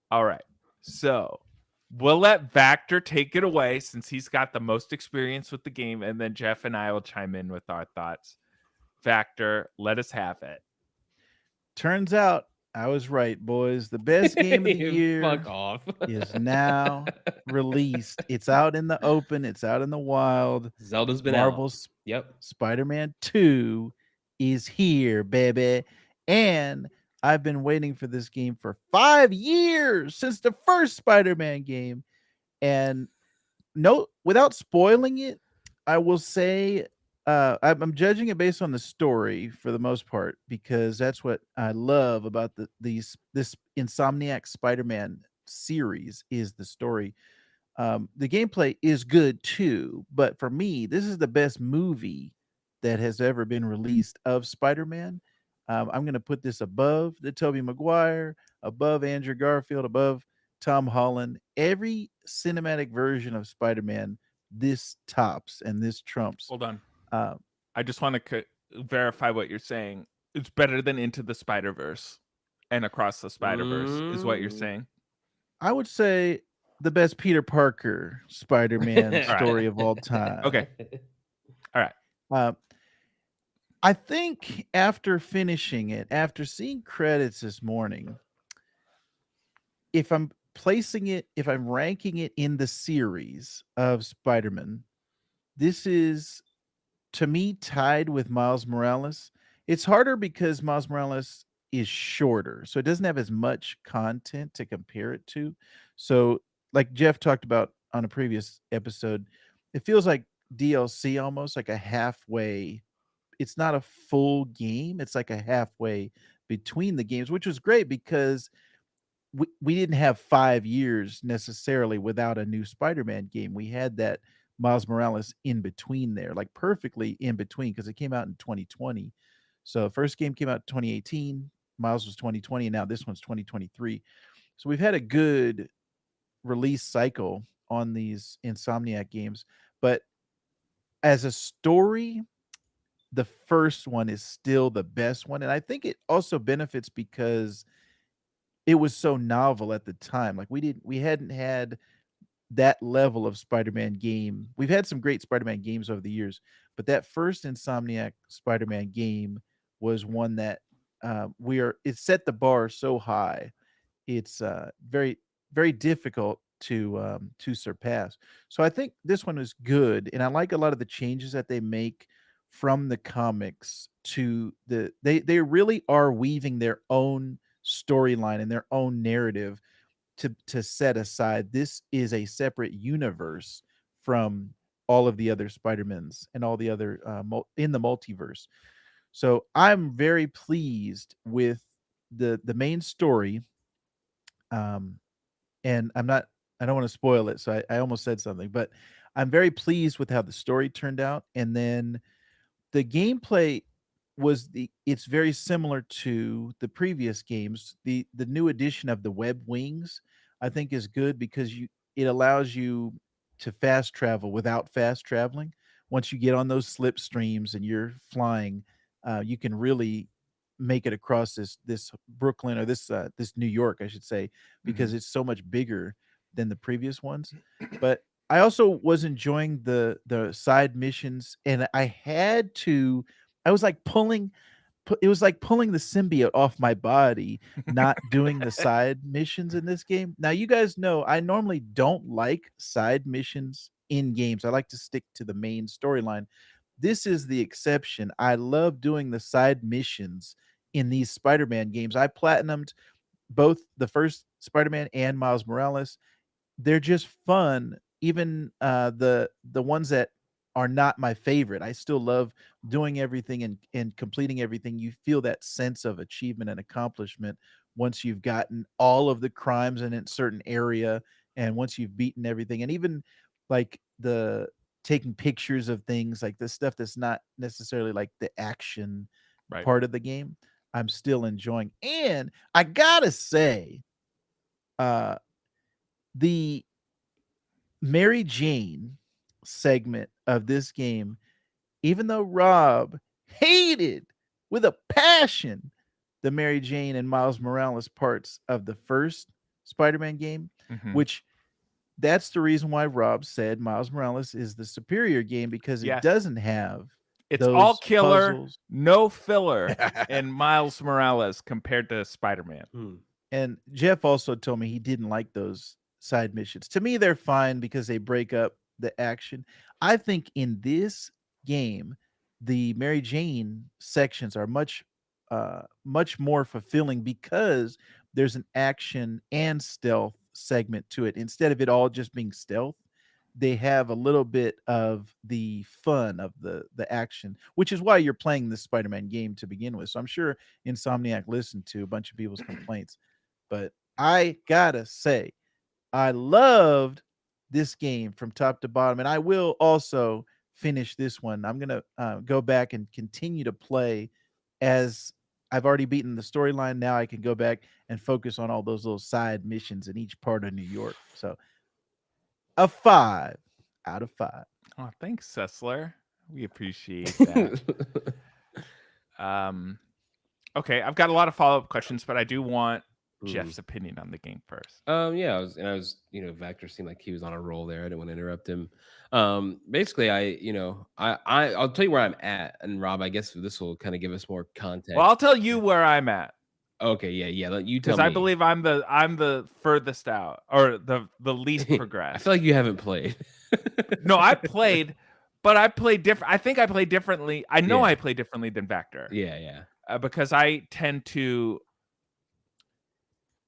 All right. So we'll let Vactor take it away since he's got the most experience with the game, and then Jeff and I will chime in with our thoughts. Vactor, let us have it. Turns out I was right, boys. The best game of the year Fuck off. is now released. It's out in the open. It's out in the wild. Zelda's been Marvel's out. Yep. Spider-Man 2 is here, baby. And I've been waiting for this game for 5 years since the first Spider-Man game, and no, without spoiling it, I will say I'm judging it based on the story for the most part because that's what I love about this Insomniac Spider-Man series is the story. The gameplay is good too, but for me, this is the best movie that has ever been released of Spider-Man. I'm going to put this above the Tobey Maguire, above Andrew Garfield, above Tom Holland. Every cinematic version of Spider-Man, this tops and this trumps. Hold on. Uh, I just want to verify what you're saying. It's better than Into the Spider-Verse and Across the Spider-Verse is what you're saying. I would say the best Peter Parker Spider-Man All right. story of all time. Okay. All right. Uh, I think after finishing it, after seeing credits this morning, if I'm if I'm ranking it in the series of Spider-Man, this is to me tied with Miles Morales. It's harder because Miles Morales is shorter, so it doesn't have as much content to compare it to. So, like Jeff talked about on a previous episode, it feels like DLC almost like a halfway. It's not a full game, it's like a halfway between the games, which was great because we didn't have 5 years necessarily without a new Spider-Man game. We had that Miles Morales in between there, like perfectly in between because it came out in 2020. So first game came out in 2018, Miles was 2020, and now this one's 2023. So we've had a good release cycle on these Insomniac games, but as a story, the first one is still the best one, and I think it also benefits because it was so novel at the time. Like we hadn't had that level of Spider-Man game. We've had some great Spider-Man games over the years, but that first Insomniac Spider-Man game was one that it set the bar so high. It's very very difficult to surpass. So I think this one is good, and I like a lot of the changes that they make from the comics to they really are weaving their own storyline and their own narrative to set aside this is a separate universe from all of the other Spider-Mans and all the other in the multiverse. So I'm very pleased with the main story. Um, and I don't want to spoil it, so I almost said something, but I'm very pleased with how the story turned out. And then the gameplay it's very similar to the previous games. The new addition of the web wings, I think, is good because it allows you to fast travel without fast traveling. Once you get on those slipstreams and you're flying, you can really make it across this Brooklyn or this New York, I should say, because it's so much bigger than the previous ones. But I also was enjoying the side missions, and I was like it was like pulling the symbiote off my body, not doing the side missions in this game. Now, you guys know I normally don't like side missions in games. I like to stick to the main storyline. This is the exception. I love doing the side missions in these Spider-Man games. I platinumed both the first Spider-Man and Miles Morales. They're just fun. Even the ones that are not my favorite, I still love doing everything and completing everything. You feel that sense of achievement and accomplishment once you've gotten all of the crimes in a certain area and once you've beaten everything. And even like the taking pictures of things, like the stuff that's not necessarily like the action Right. part of the game, I'm still enjoying. And I gotta say, uh the Mary Jane segment of this game, even though Rob hated with a passion the Mary Jane and Miles Morales parts of the first Spider-Man game, which that's the reason why Rob said Miles Morales is the superior game because it doesn't have it's all those killer, puzzles. no filler in Miles Morales compared to Spider-Man. And Jeff also told me he didn't like those side missions. To me, they're fine because they break up the action. I think in this game, the Mary Jane sections are much much more fulfilling because there's an action and stealth segment to it. Instead of it all just being stealth, they have a little bit of the fun of the action, which is why you're playing this Spider-Man game to begin with. So I'm sure Insomniac listened to a bunch of people's complaints, but I gotta say, I loved this game from top to bottom, and I will also finish this one. I'm gonna go back and continue to play as I've already beaten the storyline. Now I can go back and focus on all those little side missions in each part of New York. So a 5 out of 5. Oh, thanks, Sessler. We appreciate that. Okay, I've got a lot of follow-up questions, but I do want Jeff's opinion on the game first. Yeah, I was, Vactor seemed like he was on a roll there. I didn't want to interrupt him. Basically, I'll tell you where I'm at, and Rob, I guess this will kind of give us more context. Well, I'll tell you where I'm at. Okay, yeah. You tell me. Because I believe I'm the furthest out, or the least progressed. I feel like you haven't played. No, I played, but I played different. I think I play differently. I know I play differently than Vactor. Yeah. Because I tend to.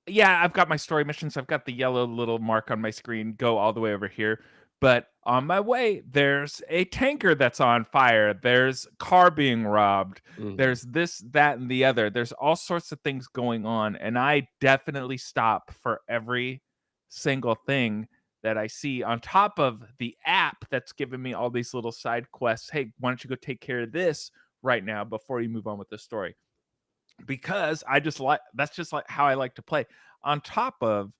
Yeah, I've got my story missions. I've got the yellow little mark on my screen. Go all the way over here. But on my way, there's a tanker that's on fire. There's car being robbed. There's this, that, and the other. There's all sorts of things going on. And I definitely stop for every single thing that I see, on top of the app that's giving me all these little side quests. Hey, why don't you go take care of this right now before you move on with the story? Because that's just like how I like to play. On top of,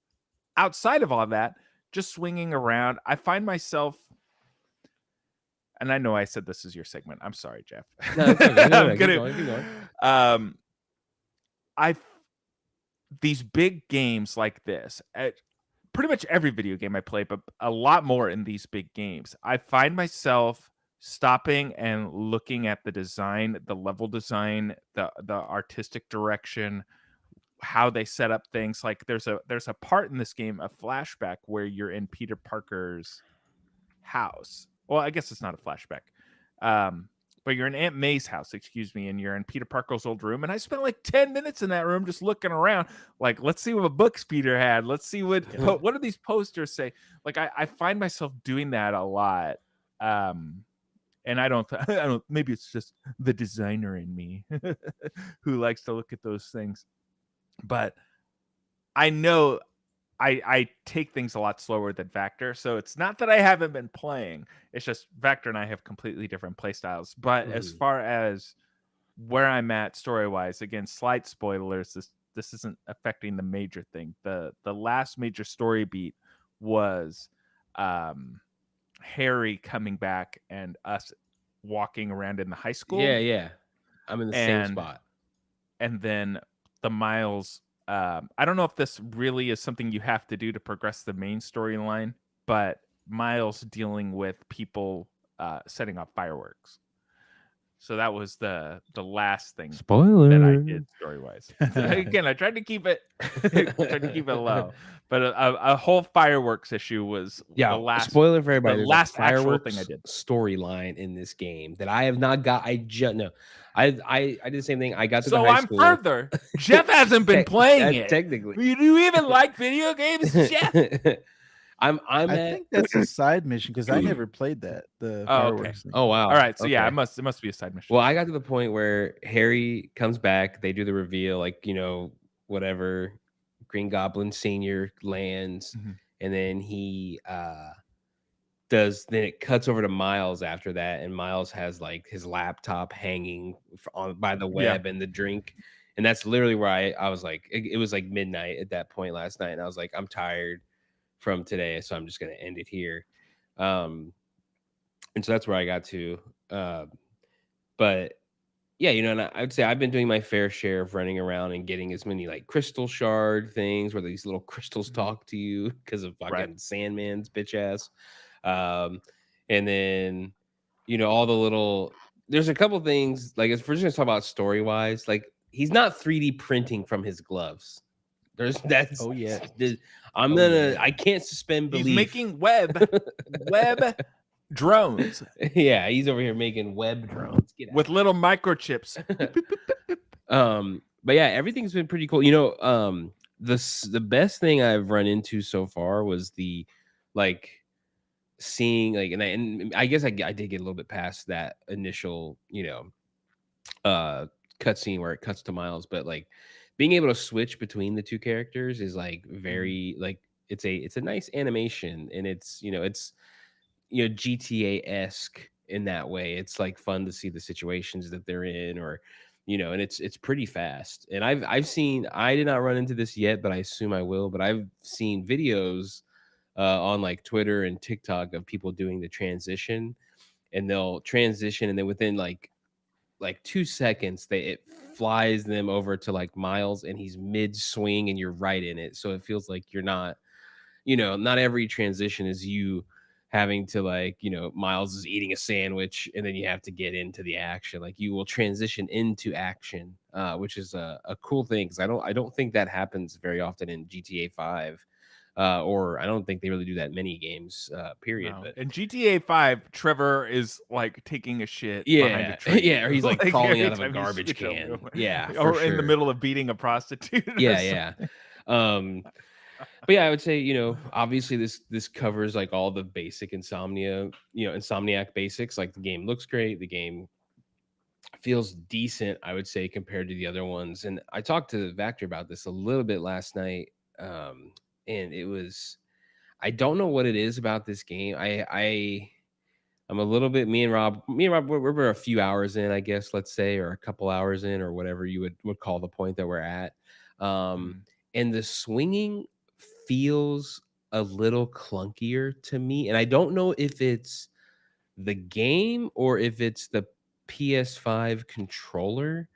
outside of all that, just swinging around, I find myself, and I know I said this is your segment. I'm sorry, Jeff. No, it's okay. Keep going. These big games like this, pretty much every video game I play, but a lot more in these big games, I find myself stopping and looking at the design, the level design, the artistic direction, how they set up things. Like there's a part in this game, a flashback, where you're in Peter Parker's house. Well, I guess it's not a flashback. But you're in Aunt May's house, excuse me, and you're in Peter Parker's old room. And I spent like 10 minutes in that room just looking around. Like, let's see what books Peter had. Let's see what do these posters say? Like, I find myself doing that a lot. And I don't, maybe it's just the designer in me who likes to look at those things. But I know I take things a lot slower than Vactor. So it's not that I haven't been playing. It's just Vactor and I have completely different play styles. But as far as where I'm at story-wise, again, slight spoilers, this isn't affecting the major thing. The last major story beat was Harry coming back and us walking around in the high school. Yeah. I'm in the same spot. And then the Miles, I don't know if this really is something you have to do to progress the main storyline, but Miles dealing with people setting off fireworks. So that was the last thing that I did story-wise. Again, I tried to keep it low, but a whole fireworks issue was the last spoiler for everybody. The last actual fireworks thing I did. Storyline in this game that I have not got. I did the same thing. I got to the high I'm school. further. Jeff hasn't been playing it. Technically, do you even like video games, Jeff? I think that's a side mission because I never played that. The fireworks thing. Oh wow! All right, so yeah, it must be a side mission. Well, I got to the point where Harry comes back. They do the reveal, like whatever. Green Goblin Senior lands, and then he Then it cuts over to Miles after that, and Miles has like his laptop hanging by the web and the drink. And that's literally where I was like, it was like midnight at that point last night, and I was like, I'm tired from today, so I'm just gonna end it here. And so that's where I got to. But yeah, and I'd say I've been doing my fair share of running around and getting as many like crystal shard things where these little crystals talk to you because of fucking Sandman's bitch ass. And then all the little, there's a couple things, like if we're just gonna talk about story wise, like he's not 3D printing from his gloves. I can't suspend belief. He's making web drones. Yeah, he's over here making web drones with little microchips. But yeah, everything's been pretty cool. The best thing I've run into so far was the like seeing like, and I guess I did get a little bit past that initial, uh cutscene where it cuts to Miles, but like being able to switch between the two characters is like very like it's a nice animation, and it's GTA-esque in that way. It's like fun to see the situations that they're in, or and it's pretty fast. And I've seen, I did not run into this yet, but I assume I will. But I've seen videos on like Twitter and TikTok of people doing the transition, and they'll transition, and then within like 2 seconds it flies them over to like Miles, and he's mid swing and you're right in it. So it feels like you're not, not every transition is you having to like, Miles is eating a sandwich and then you have to get into the action. Like you will transition into action, which is a cool thing, because I don't think that happens very often in GTA 5. Or I don't think they really do that many games, period. No. But In GTA 5, Trevor is like taking a shit behind a yeah, tree. yeah, or he's like crawling every out of a time you garbage switch over can. to him. Yeah, for Or in the sure. middle of beating a prostitute. or Yeah, something. yeah. But yeah, I would say, obviously this covers like all the basic Insomniac basics. Like the game looks great, the game feels decent, I would say, compared to the other ones. And I talked to Vactor about this a little bit last night. And it was, I don't know what it is about this game. I'm a little bit, me and Rob, we're a few hours in, I guess, let's say, or a couple hours in, or whatever you would call the point that we're at. Um, Mm. and the swinging feels a little clunkier to me. And I don't know if it's the game or if it's the PS5 controller,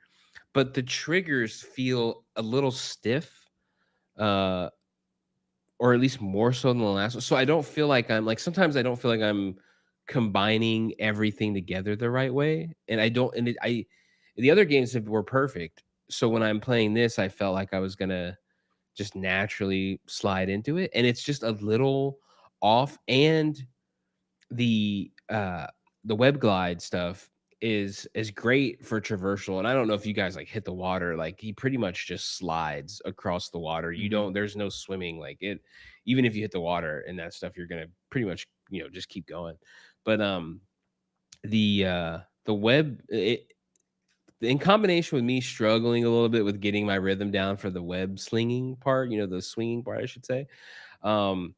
but the triggers feel a little stiff. Uh, or at least more so than the last one. So I don't feel like I'm like, sometimes I don't feel like I'm combining everything together the right way. And I don't, and the other games were perfect. So when I'm playing this, I felt like I was gonna just naturally slide into it, and it's just a little off. And the uh the web glide stuff is great for traversal. And I don't know if you guys like hit the water, like he pretty much just slides across the water. You Mhm. don't, there's no swimming. Like it, even if you hit the water and that stuff, you're gonna pretty much, just keep going. But the web, in combination with me struggling a little bit with getting my rhythm down for the web slinging part, the swinging part, I should say. um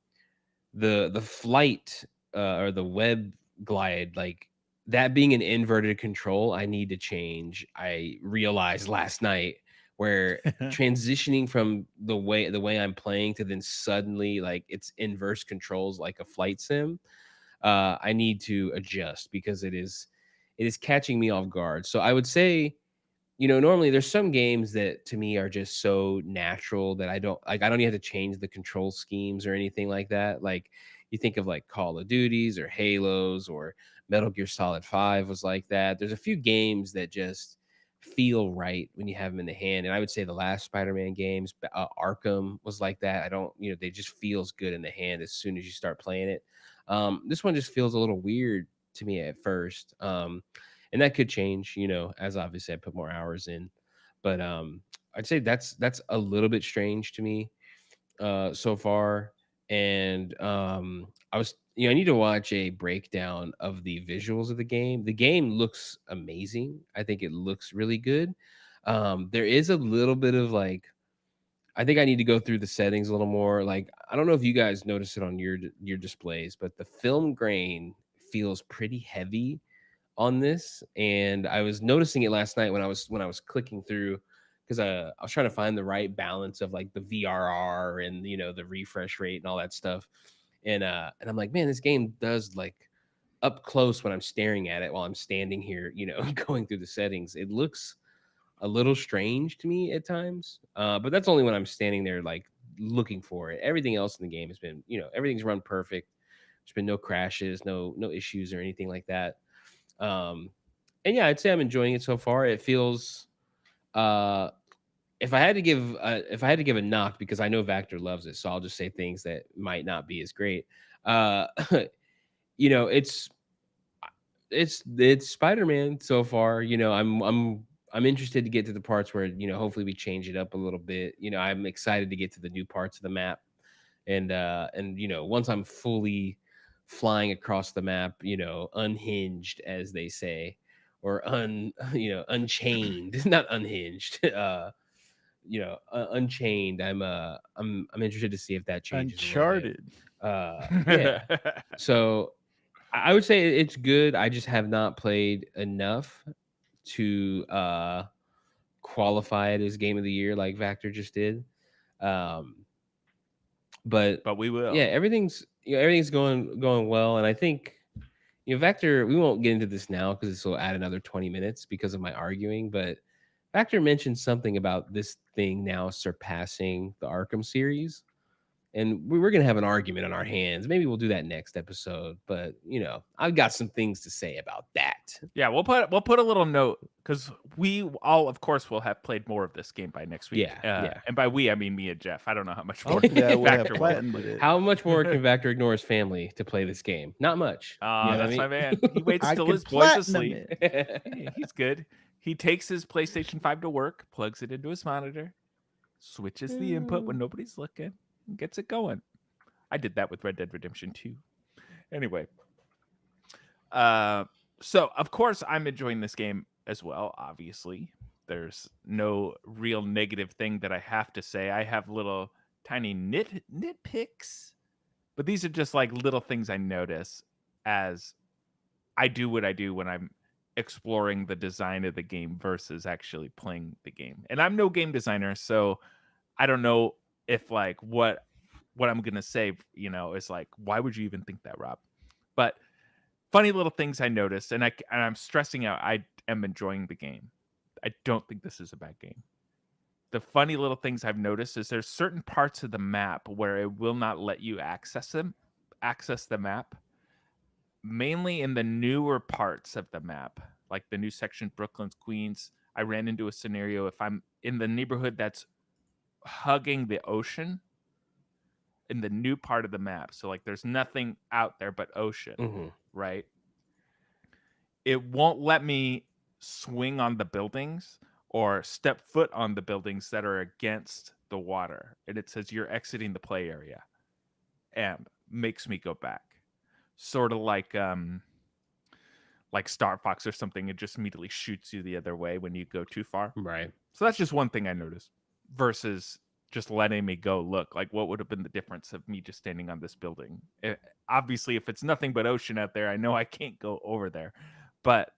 the flight, or the web glide, like that being an inverted control, I need to change. I realized last night, where transitioning from the way I'm playing to then suddenly like it's inverse controls like a flight sim. I need to adjust, because it is catching me off guard. So I would say, normally there's some games that to me are just so natural that I don't even have to change the control schemes or anything like that. Like you think of like Call of Duties or Halos or Metal Gear Solid 5 was like that. There's a few games that just feel right when you have them in the hand. And I would say the last Spider-Man games, Arkham was like that. I don't, they just feels good in the hand as soon as you start playing it. This one just feels a little weird to me at first. And that could change, as obviously I put more hours in. But I'd say that's a little bit strange to me so far. And I was, I need to watch a breakdown of the visuals of the game. The game looks amazing. I think it looks really good. There is a little bit of like, I think I need to go through the settings a little more. Like, I don't know if you guys notice it on your displays, but the film grain feels pretty heavy on this. And I was noticing it last night when I was clicking through, because I was trying to find the right balance of like the VRR and the refresh rate and all that stuff. And I'm like, man, this game does like up close when I'm staring at it while I'm standing here, going through the settings. It looks a little strange to me at times. But that's only when I'm standing there like looking for it. Everything else in the game has been, everything's run perfect. There's been no crashes, no issues or anything like that. Um, and yeah, I'd say I'm enjoying it so far. It feels, uh, if I had to give a knock, because I know Vactor loves it, so I'll just say things that might not be as great. Uh, you know, it's it's Spider-Man so far. I'm I'm interested to get to the parts where, hopefully we change it up a little bit. I'm excited to get to the new parts of the map. And once I'm fully flying across the map, unhinged, as they say, or unchained, not unhinged, unchained. I'm interested to see if that changes a little bit. Uncharted. Yeah. So I would say it's good. I just have not played enough to qualify it as game of the year like Vactor just did. But But we will. yeah, everything's going well, and I think Vector. We won't get into this now because this will add another 20 minutes because of my arguing. But Vector mentioned something about this thing now surpassing the Arkham series, and we were gonna have an argument on our hands. Maybe we'll do that next episode. But I've got some things to say about that. Yeah, we'll put a little note because we all, of course, will have played more of this game by next week. Yeah. And by we, I mean me and Jeff. I don't know how much more Hopefully I will have Vactor will have platinumed played. it. How much more can Vector ignore his family to play this game? Not much. You know what I That's mean? my man. He waits I till could his boy's platinum asleep. it. Hey, he's good. He takes his PlayStation 5 to work, plugs it into his monitor, switches the input when nobody's looking, and gets it going. I did that with Red Dead Redemption 2. Anyway. So of course I'm enjoying this game as well, obviously. There's no real negative thing that I have to say. I have little tiny nitpicks, but these are just like little things I notice as I do what I do when I'm exploring the design of the game versus actually playing the game. And I'm no game designer, so I don't know if like what I'm gonna say, is like, why would you even think that, Rob? But funny little things I noticed, and I'm stressing out. I am enjoying the game. I don't think this is a bad game. The funny little things I've noticed is there's certain parts of the map where it will not let you access the map. Mainly in the newer parts of the map, like the new section, Brooklyn's, Queens. I ran into a scenario if I'm in the neighborhood that's hugging the ocean in the new part of the map. So like there's nothing out there but ocean, Mhm. right? It won't let me swing on the buildings or step foot on the buildings that are against the water. And it says you're exiting the play area and makes me go back. Sort of like Star Fox or something. It just immediately shoots you the other way when you go too far. Right. So that's just one thing I noticed versus just letting me go look. Like, what would have been the difference of me just standing on this building? Obviously, if it's nothing but ocean out there, I know I can't go over there. But,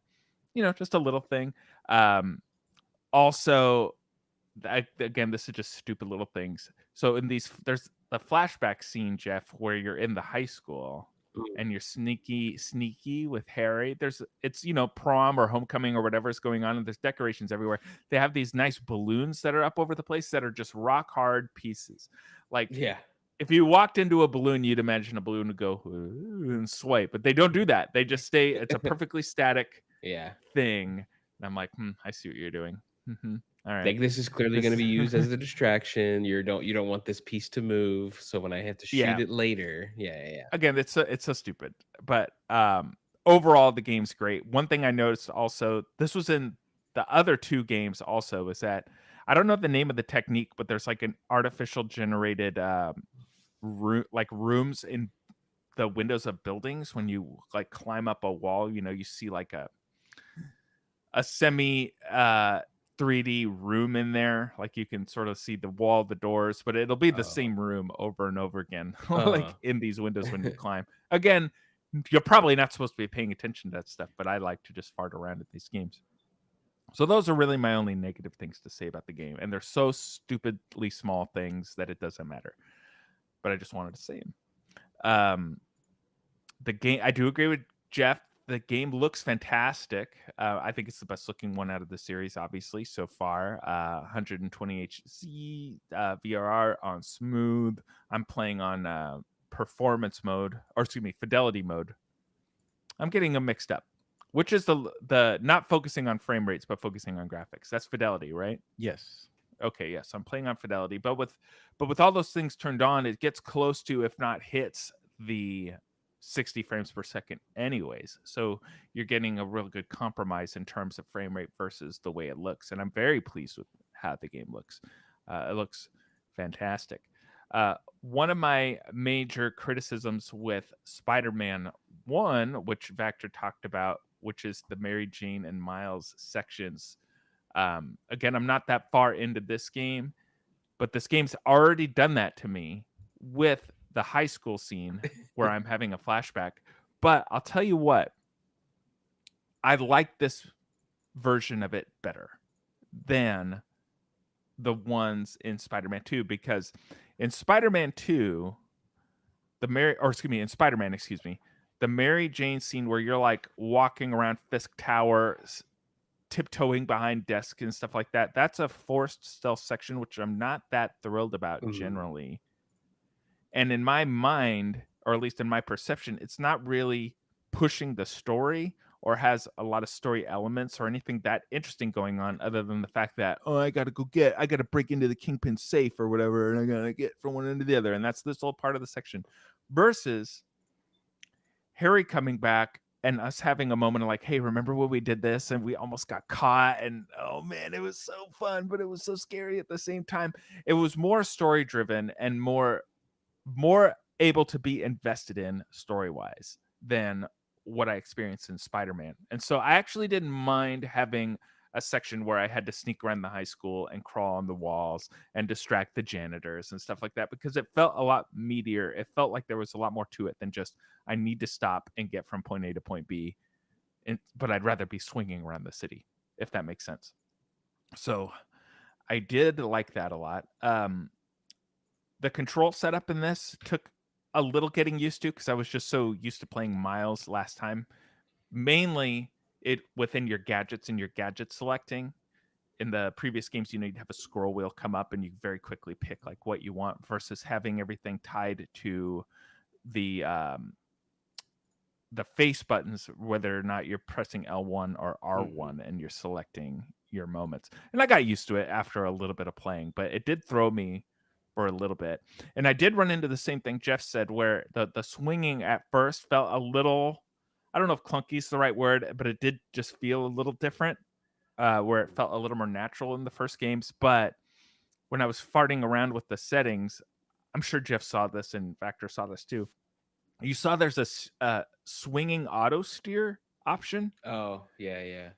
just a little thing. Also, again, this is just stupid little things. So there's the flashback scene, Jeff, where you're in the high school and you're sneaky with Harry. It's prom or homecoming or whatever is going on, and there's decorations everywhere. They have these nice balloons that are up over the place that are just rock hard pieces. Like, Yeah. if you walked into a balloon, you'd imagine a balloon would go and sway, but they don't do that. They just stay. It's a perfectly static thing. And I'm like, I see what you're doing. All right. Like, this is clearly going to be used as a distraction. You don't want this piece to move, so when I have to shoot it later, Again, it's so stupid, but overall the game's great. One thing I noticed also, this was in the other two games also, is that I don't know the name of the technique, but there's like an artificial generated rooms in the windows of buildings. When you like climb up a wall, you see like a semi 3D room in there. Like you can sort of see the wall, the doors, but it'll be the same room over and over again, like in these windows when you climb. Again, you're probably not supposed to be paying attention to that stuff, but I like to just fart around at these games. So those are really my only negative things to say about the game. And they're so stupidly small things that it doesn't matter. But I just wanted to say them. The game, I do agree with Jeff. The game looks fantastic. I think it's the best looking one out of the series, obviously, so far. 120 HZ, VRR on smooth. I'm playing on performance mode, or excuse me, fidelity mode. I'm getting them mixed up. Which is the not focusing on frame rates, but focusing on graphics. That's fidelity, right? Yes. Okay, yes. I'm playing on fidelity, but with all those things turned on, it gets close to, if not hits, the 60 frames per second anyways. So you're getting a real good compromise in terms of frame rate versus the way it looks. And I'm very pleased with how the game looks. It looks fantastic. One of my major criticisms with Spider-Man 1, which Vactor talked about, which is the Mary Jane and Miles sections. Again, I'm not that far into this game, but this game's already done that to me with the high school scene where I'm having a flashback. But I'll tell you what, I like this version of it better than the ones in Spider-Man 2, because in Spider-Man 2, in Spider-Man, the Mary Jane scene where you're like walking around Fisk Tower, tiptoeing behind desks and stuff like that, that's a forced stealth section, which I'm not that thrilled about generally. And in my mind, or at least in my perception, it's not really pushing the story or has a lot of story elements or anything that interesting going on, other than the fact that, I got to break into the Kingpin safe or whatever, and I got to get from one end to the other. And that's this whole part of the section. Versus Harry coming back and us having a moment of like, hey, remember when we did this and we almost got caught? And oh man, it was so fun, but it was so scary at the same time. It was more story driven and more able to be invested in story-wise than what I experienced in Spider-Man. And so I actually didn't mind having a section where I had to sneak around the high school and crawl on the walls and distract the janitors and stuff like that, because it felt a lot meatier. It felt like there was a lot more to it than just, I need to stop and get from point A to point B. But I'd rather be swinging around the city, if that makes sense. So I did like that a lot. The control setup in this took a little getting used to, because I was just so used to playing Miles last time. Mainly it within your gadgets and your gadget selecting. In the previous games, you'd have a scroll wheel come up and you very quickly pick like what you want, versus having everything tied to the face buttons, whether or not you're pressing L1 or R1 and you're selecting your moments. And I got used to it after a little bit of playing, but it did throw me for a little bit. And I did run into the same thing Jeff said, where the swinging at first felt a little, I don't know if clunky is the right word, but it did just feel a little different, where it felt a little more natural in the first games. But when I was farting around with the settings, I'm sure Jeff saw this and Vactor saw this too. You saw there's a swinging auto steer option. Oh, yeah.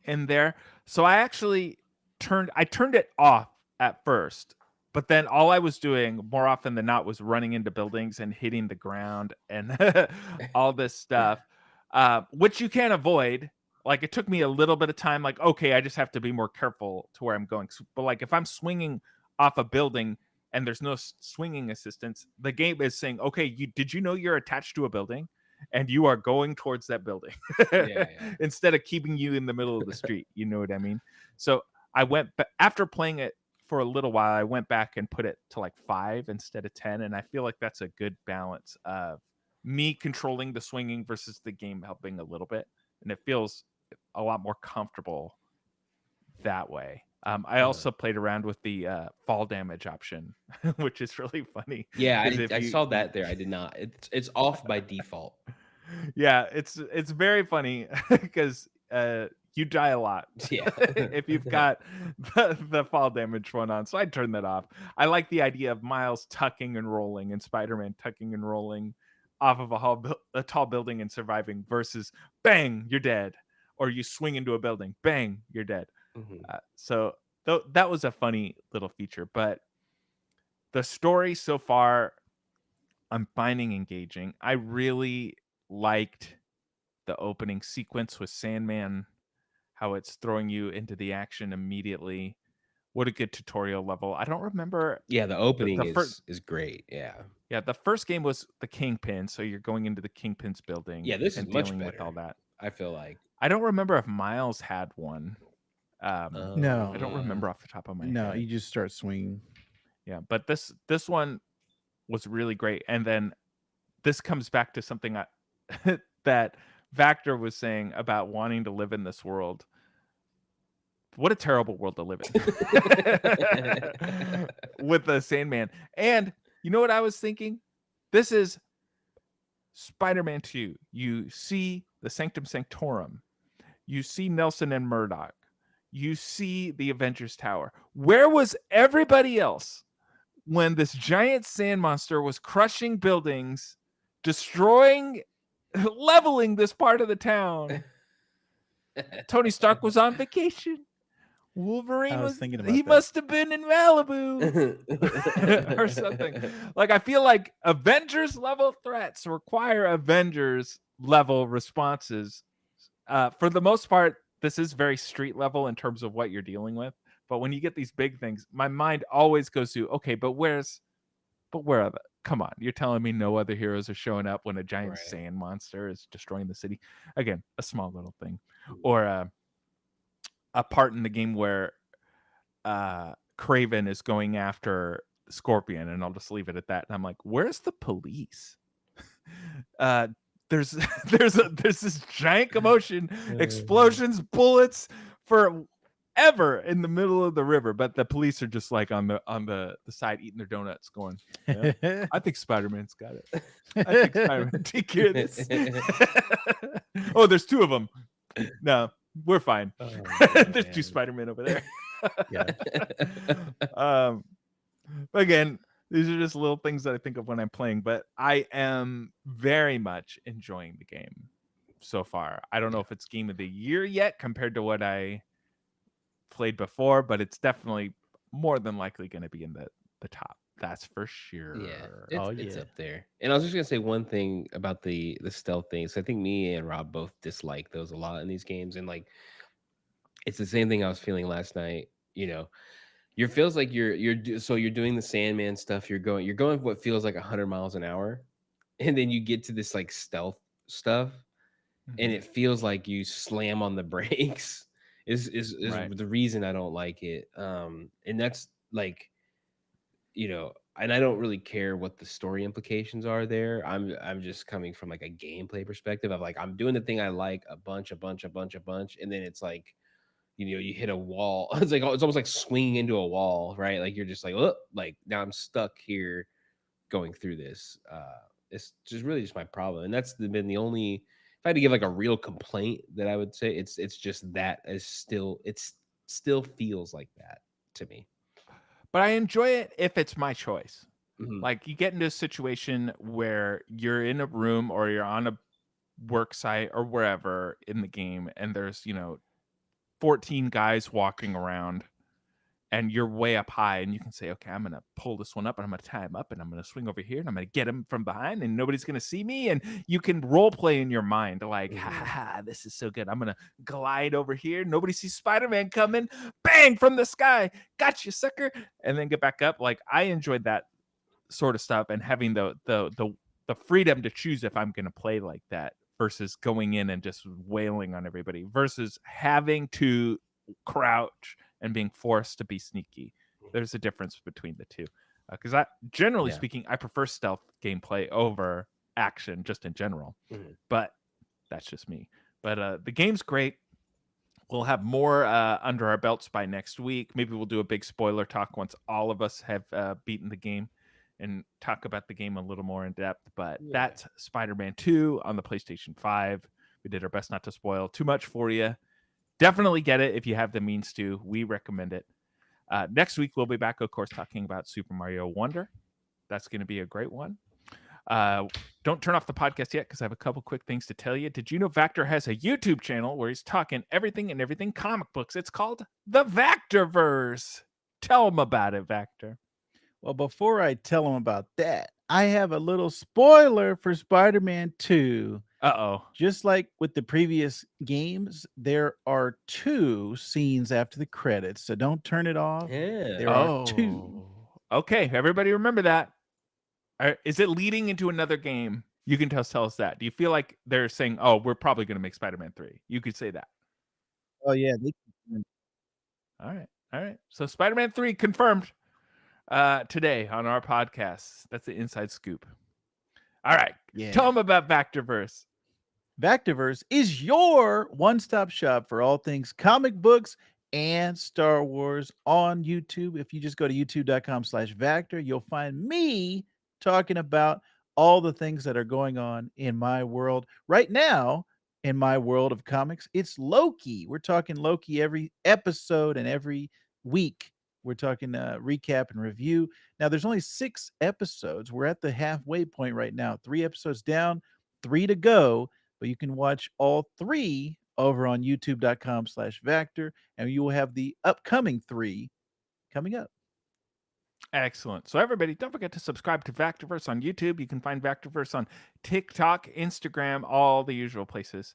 In there. So I actually turned it off at first, but then all I was doing more often than not was running into buildings and hitting the ground and all this stuff, which you can't avoid. Like, it took me a little bit of time. Like, okay, I just have to be more careful to where I'm going. But like, if I'm swinging off a building and there's no swinging assistance, the game is saying, okay, did you know you're attached to a building and you are going towards that building Yeah. instead of keeping you in the middle of the street? You know what I mean? So I went after playing it for a little while, I went back and put it to like 5 instead of 10. And I feel like that's a good balance of me controlling the swinging versus the game helping a little bit. And it feels a lot more comfortable that way. I also played around with the fall damage option, which is really funny. Yeah, I saw that there. I did not. It's off by default. Yeah, it's very funny because you die a lot. Yeah. If you've got the fall damage one on. So I turned that off. I like the idea of Miles tucking and rolling and Spider-Man tucking and rolling off of a tall building and surviving, versus bang, you're dead. Or you swing into a building, bang, you're dead. So that was a funny little feature. But the story so far, I'm finding engaging. I really liked the opening sequence with Sandman, how it's throwing you into the action immediately. What a good tutorial level. I don't remember. Yeah, the opening is great. Yeah. Yeah, the first game was the Kingpin, so you're going into the Kingpin's building. Yeah, this is much dealing better with all that. I feel like. I don't remember if Miles had one. No, I don't remember off the top of my head. No, you just start swinging. Yeah, but this one was really great. And then this comes back to something that Vactor was saying about wanting to live in this world. What a terrible world to live in with the Sandman. And you know what I was thinking? This is Spider-Man 2, you see the Sanctum Sanctorum. You see Nelson and Murdoch. You see the Avengers Tower. Where was everybody else when this giant sand monster was crushing buildings, destroying, leveling this part of the town? Tony Stark was on vacation. Wolverine I was was thinking he about that. must have been in Malibu or something. Like, I feel like Avengers level threats require Avengers level responses. For the most part, this is very street level in terms of what you're dealing with. But when you get these big things, my mind always goes to, okay, but where are the, come on, you're telling me no other heroes are showing up when a giant Right. sand monster is destroying the city? Again, a small little thing. Mhm. Or a part in the game where Craven is going after Scorpion, and I'll just leave it at that. And I'm like, where's the police? There's there's this giant commotion, explosions, bullets forever in the middle of the river, but the police are just like on the side eating their donuts, going, yeah, I think Spider-Man's got it. I think Spider-Man take care of this. Oh, there's two of them. No, we're fine. Oh, There's two man. Spider-Man over there. Yeah. But again, these are just little things that I think of when I'm playing, but I am very much enjoying the game so far. I don't know if it's game of the year yet compared to what I played before, but it's definitely more than likely going to be in the top. That's for sure. Yeah, Oh, it's yeah. up there. And I was just gonna say one thing about the stealth things. I think me and Rob both dislike those a lot in these games, and like it's the same thing I was feeling last night. You know, you feels like so you're doing the Sandman stuff. You're going what feels like 100 miles an hour, and then you get to this like stealth stuff, and Mhm. it feels like you slam on the brakes. Is Right. the reason I don't like it. And that's like, you know, and I don't really care what the story implications are there. I'm just coming from like a gameplay perspective of like I'm doing the thing I like a bunch, and then it's like, you know, you hit a wall. It's like it's almost like swinging into a wall, right? Like you're just like, oh, like now I'm stuck here going through this. It's just really just my problem, and that's been the only. If I had to give like a real complaint that I would say, it's just that is still still feels like that to me. But I enjoy it if it's my choice. Mhm. Like, you get into a situation where you're in a room or you're on a work site or wherever in the game, and there's, 14 guys walking around, and you're way up high, and you can say, okay, I'm going to pull this one up, and I'm going to tie him up, and I'm going to swing over here, and I'm going to get him from behind, and nobody's going to see me. And you can role play in your mind, like, ha ha ha, this is so good. I'm going to glide over here. Nobody sees Spider-Man coming. Bang from the sky. Got you, sucker. And then get back up. Like, I enjoyed that sort of stuff, and having the freedom to choose if I'm going to play like that versus going in and just wailing on everybody versus having to crouch and being forced to be sneaky. There's a difference between the two. Because generally Yeah. speaking, I prefer stealth gameplay over action just in general. Mhm. But that's just me. But the game's great. We'll have more under our belts by next week. Maybe we'll do a big spoiler talk once all of us have beaten the game and talk about the game a little more in depth. But Yeah. that's Spider-Man 2 on the PlayStation 5. We did our best not to spoil too much for you. Definitely get it if you have the means to. We recommend it. Next week, we'll be back, of course, talking about Super Mario Wonder. That's going to be a great one. Don't turn off the podcast yet because I have a couple quick things to tell you. Did you know Vactor has a YouTube channel where he's talking everything comic books? It's called the Vactorverse. Tell him about it, Vactor. Well, before I tell them about that, I have a little spoiler for Spider-Man 2. Uh-oh. Just like with the previous games, there are 2 scenes after the credits, so don't turn it off. Yeah. There are 2. Okay, everybody remember that. Is it leading into another game? You can tell us that. Do you feel like they're saying, oh, we're probably going to make Spider-Man 3? You could say that. Oh, yeah. All right. So Spider-Man 3 confirmed today on our podcast. That's the inside scoop. All right. Yeah. Tell them about Vactorverse. Vactorverse is your one-stop shop for all things comic books and Star Wars on YouTube. If you just go to youtube.com/Vactor, you'll find me talking about all the things that are going on in my world right now. In my world of comics, it's Loki. We're talking Loki every episode and every week. We're talking recap and review. Now, there's only 6 episodes. We're at the halfway point right now. 3 episodes down, 3 to go. But you can watch all 3 over on youtube.com/Vactor, and you will have the upcoming 3 coming up. Excellent. So everybody, don't forget to subscribe to Vactorverse on YouTube. You can find Vactorverse on TikTok, Instagram, all the usual places.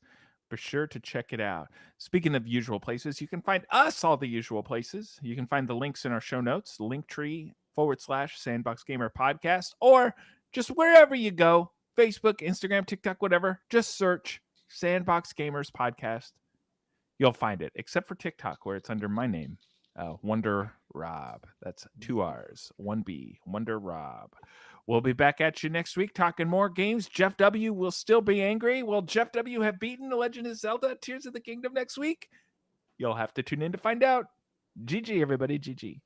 Be sure to check it out. Speaking of usual places, you can find us all the usual places. You can find the links in our show notes, linktree/Sandbox Gamer Podcast, or just wherever you go, Facebook, Instagram, TikTok, whatever. Just search Sandbox Gamers Podcast. You'll find it, except for TikTok, where it's under my name. Wonder Rob. That's 2 R's, 1 B. Wonder Rob. We'll be back at you next week talking more games. JeffW will still be angry. Will JeffW have beaten The Legend of Zelda Tears of the Kingdom next week? You'll have to tune in to find out. GG, everybody. GG.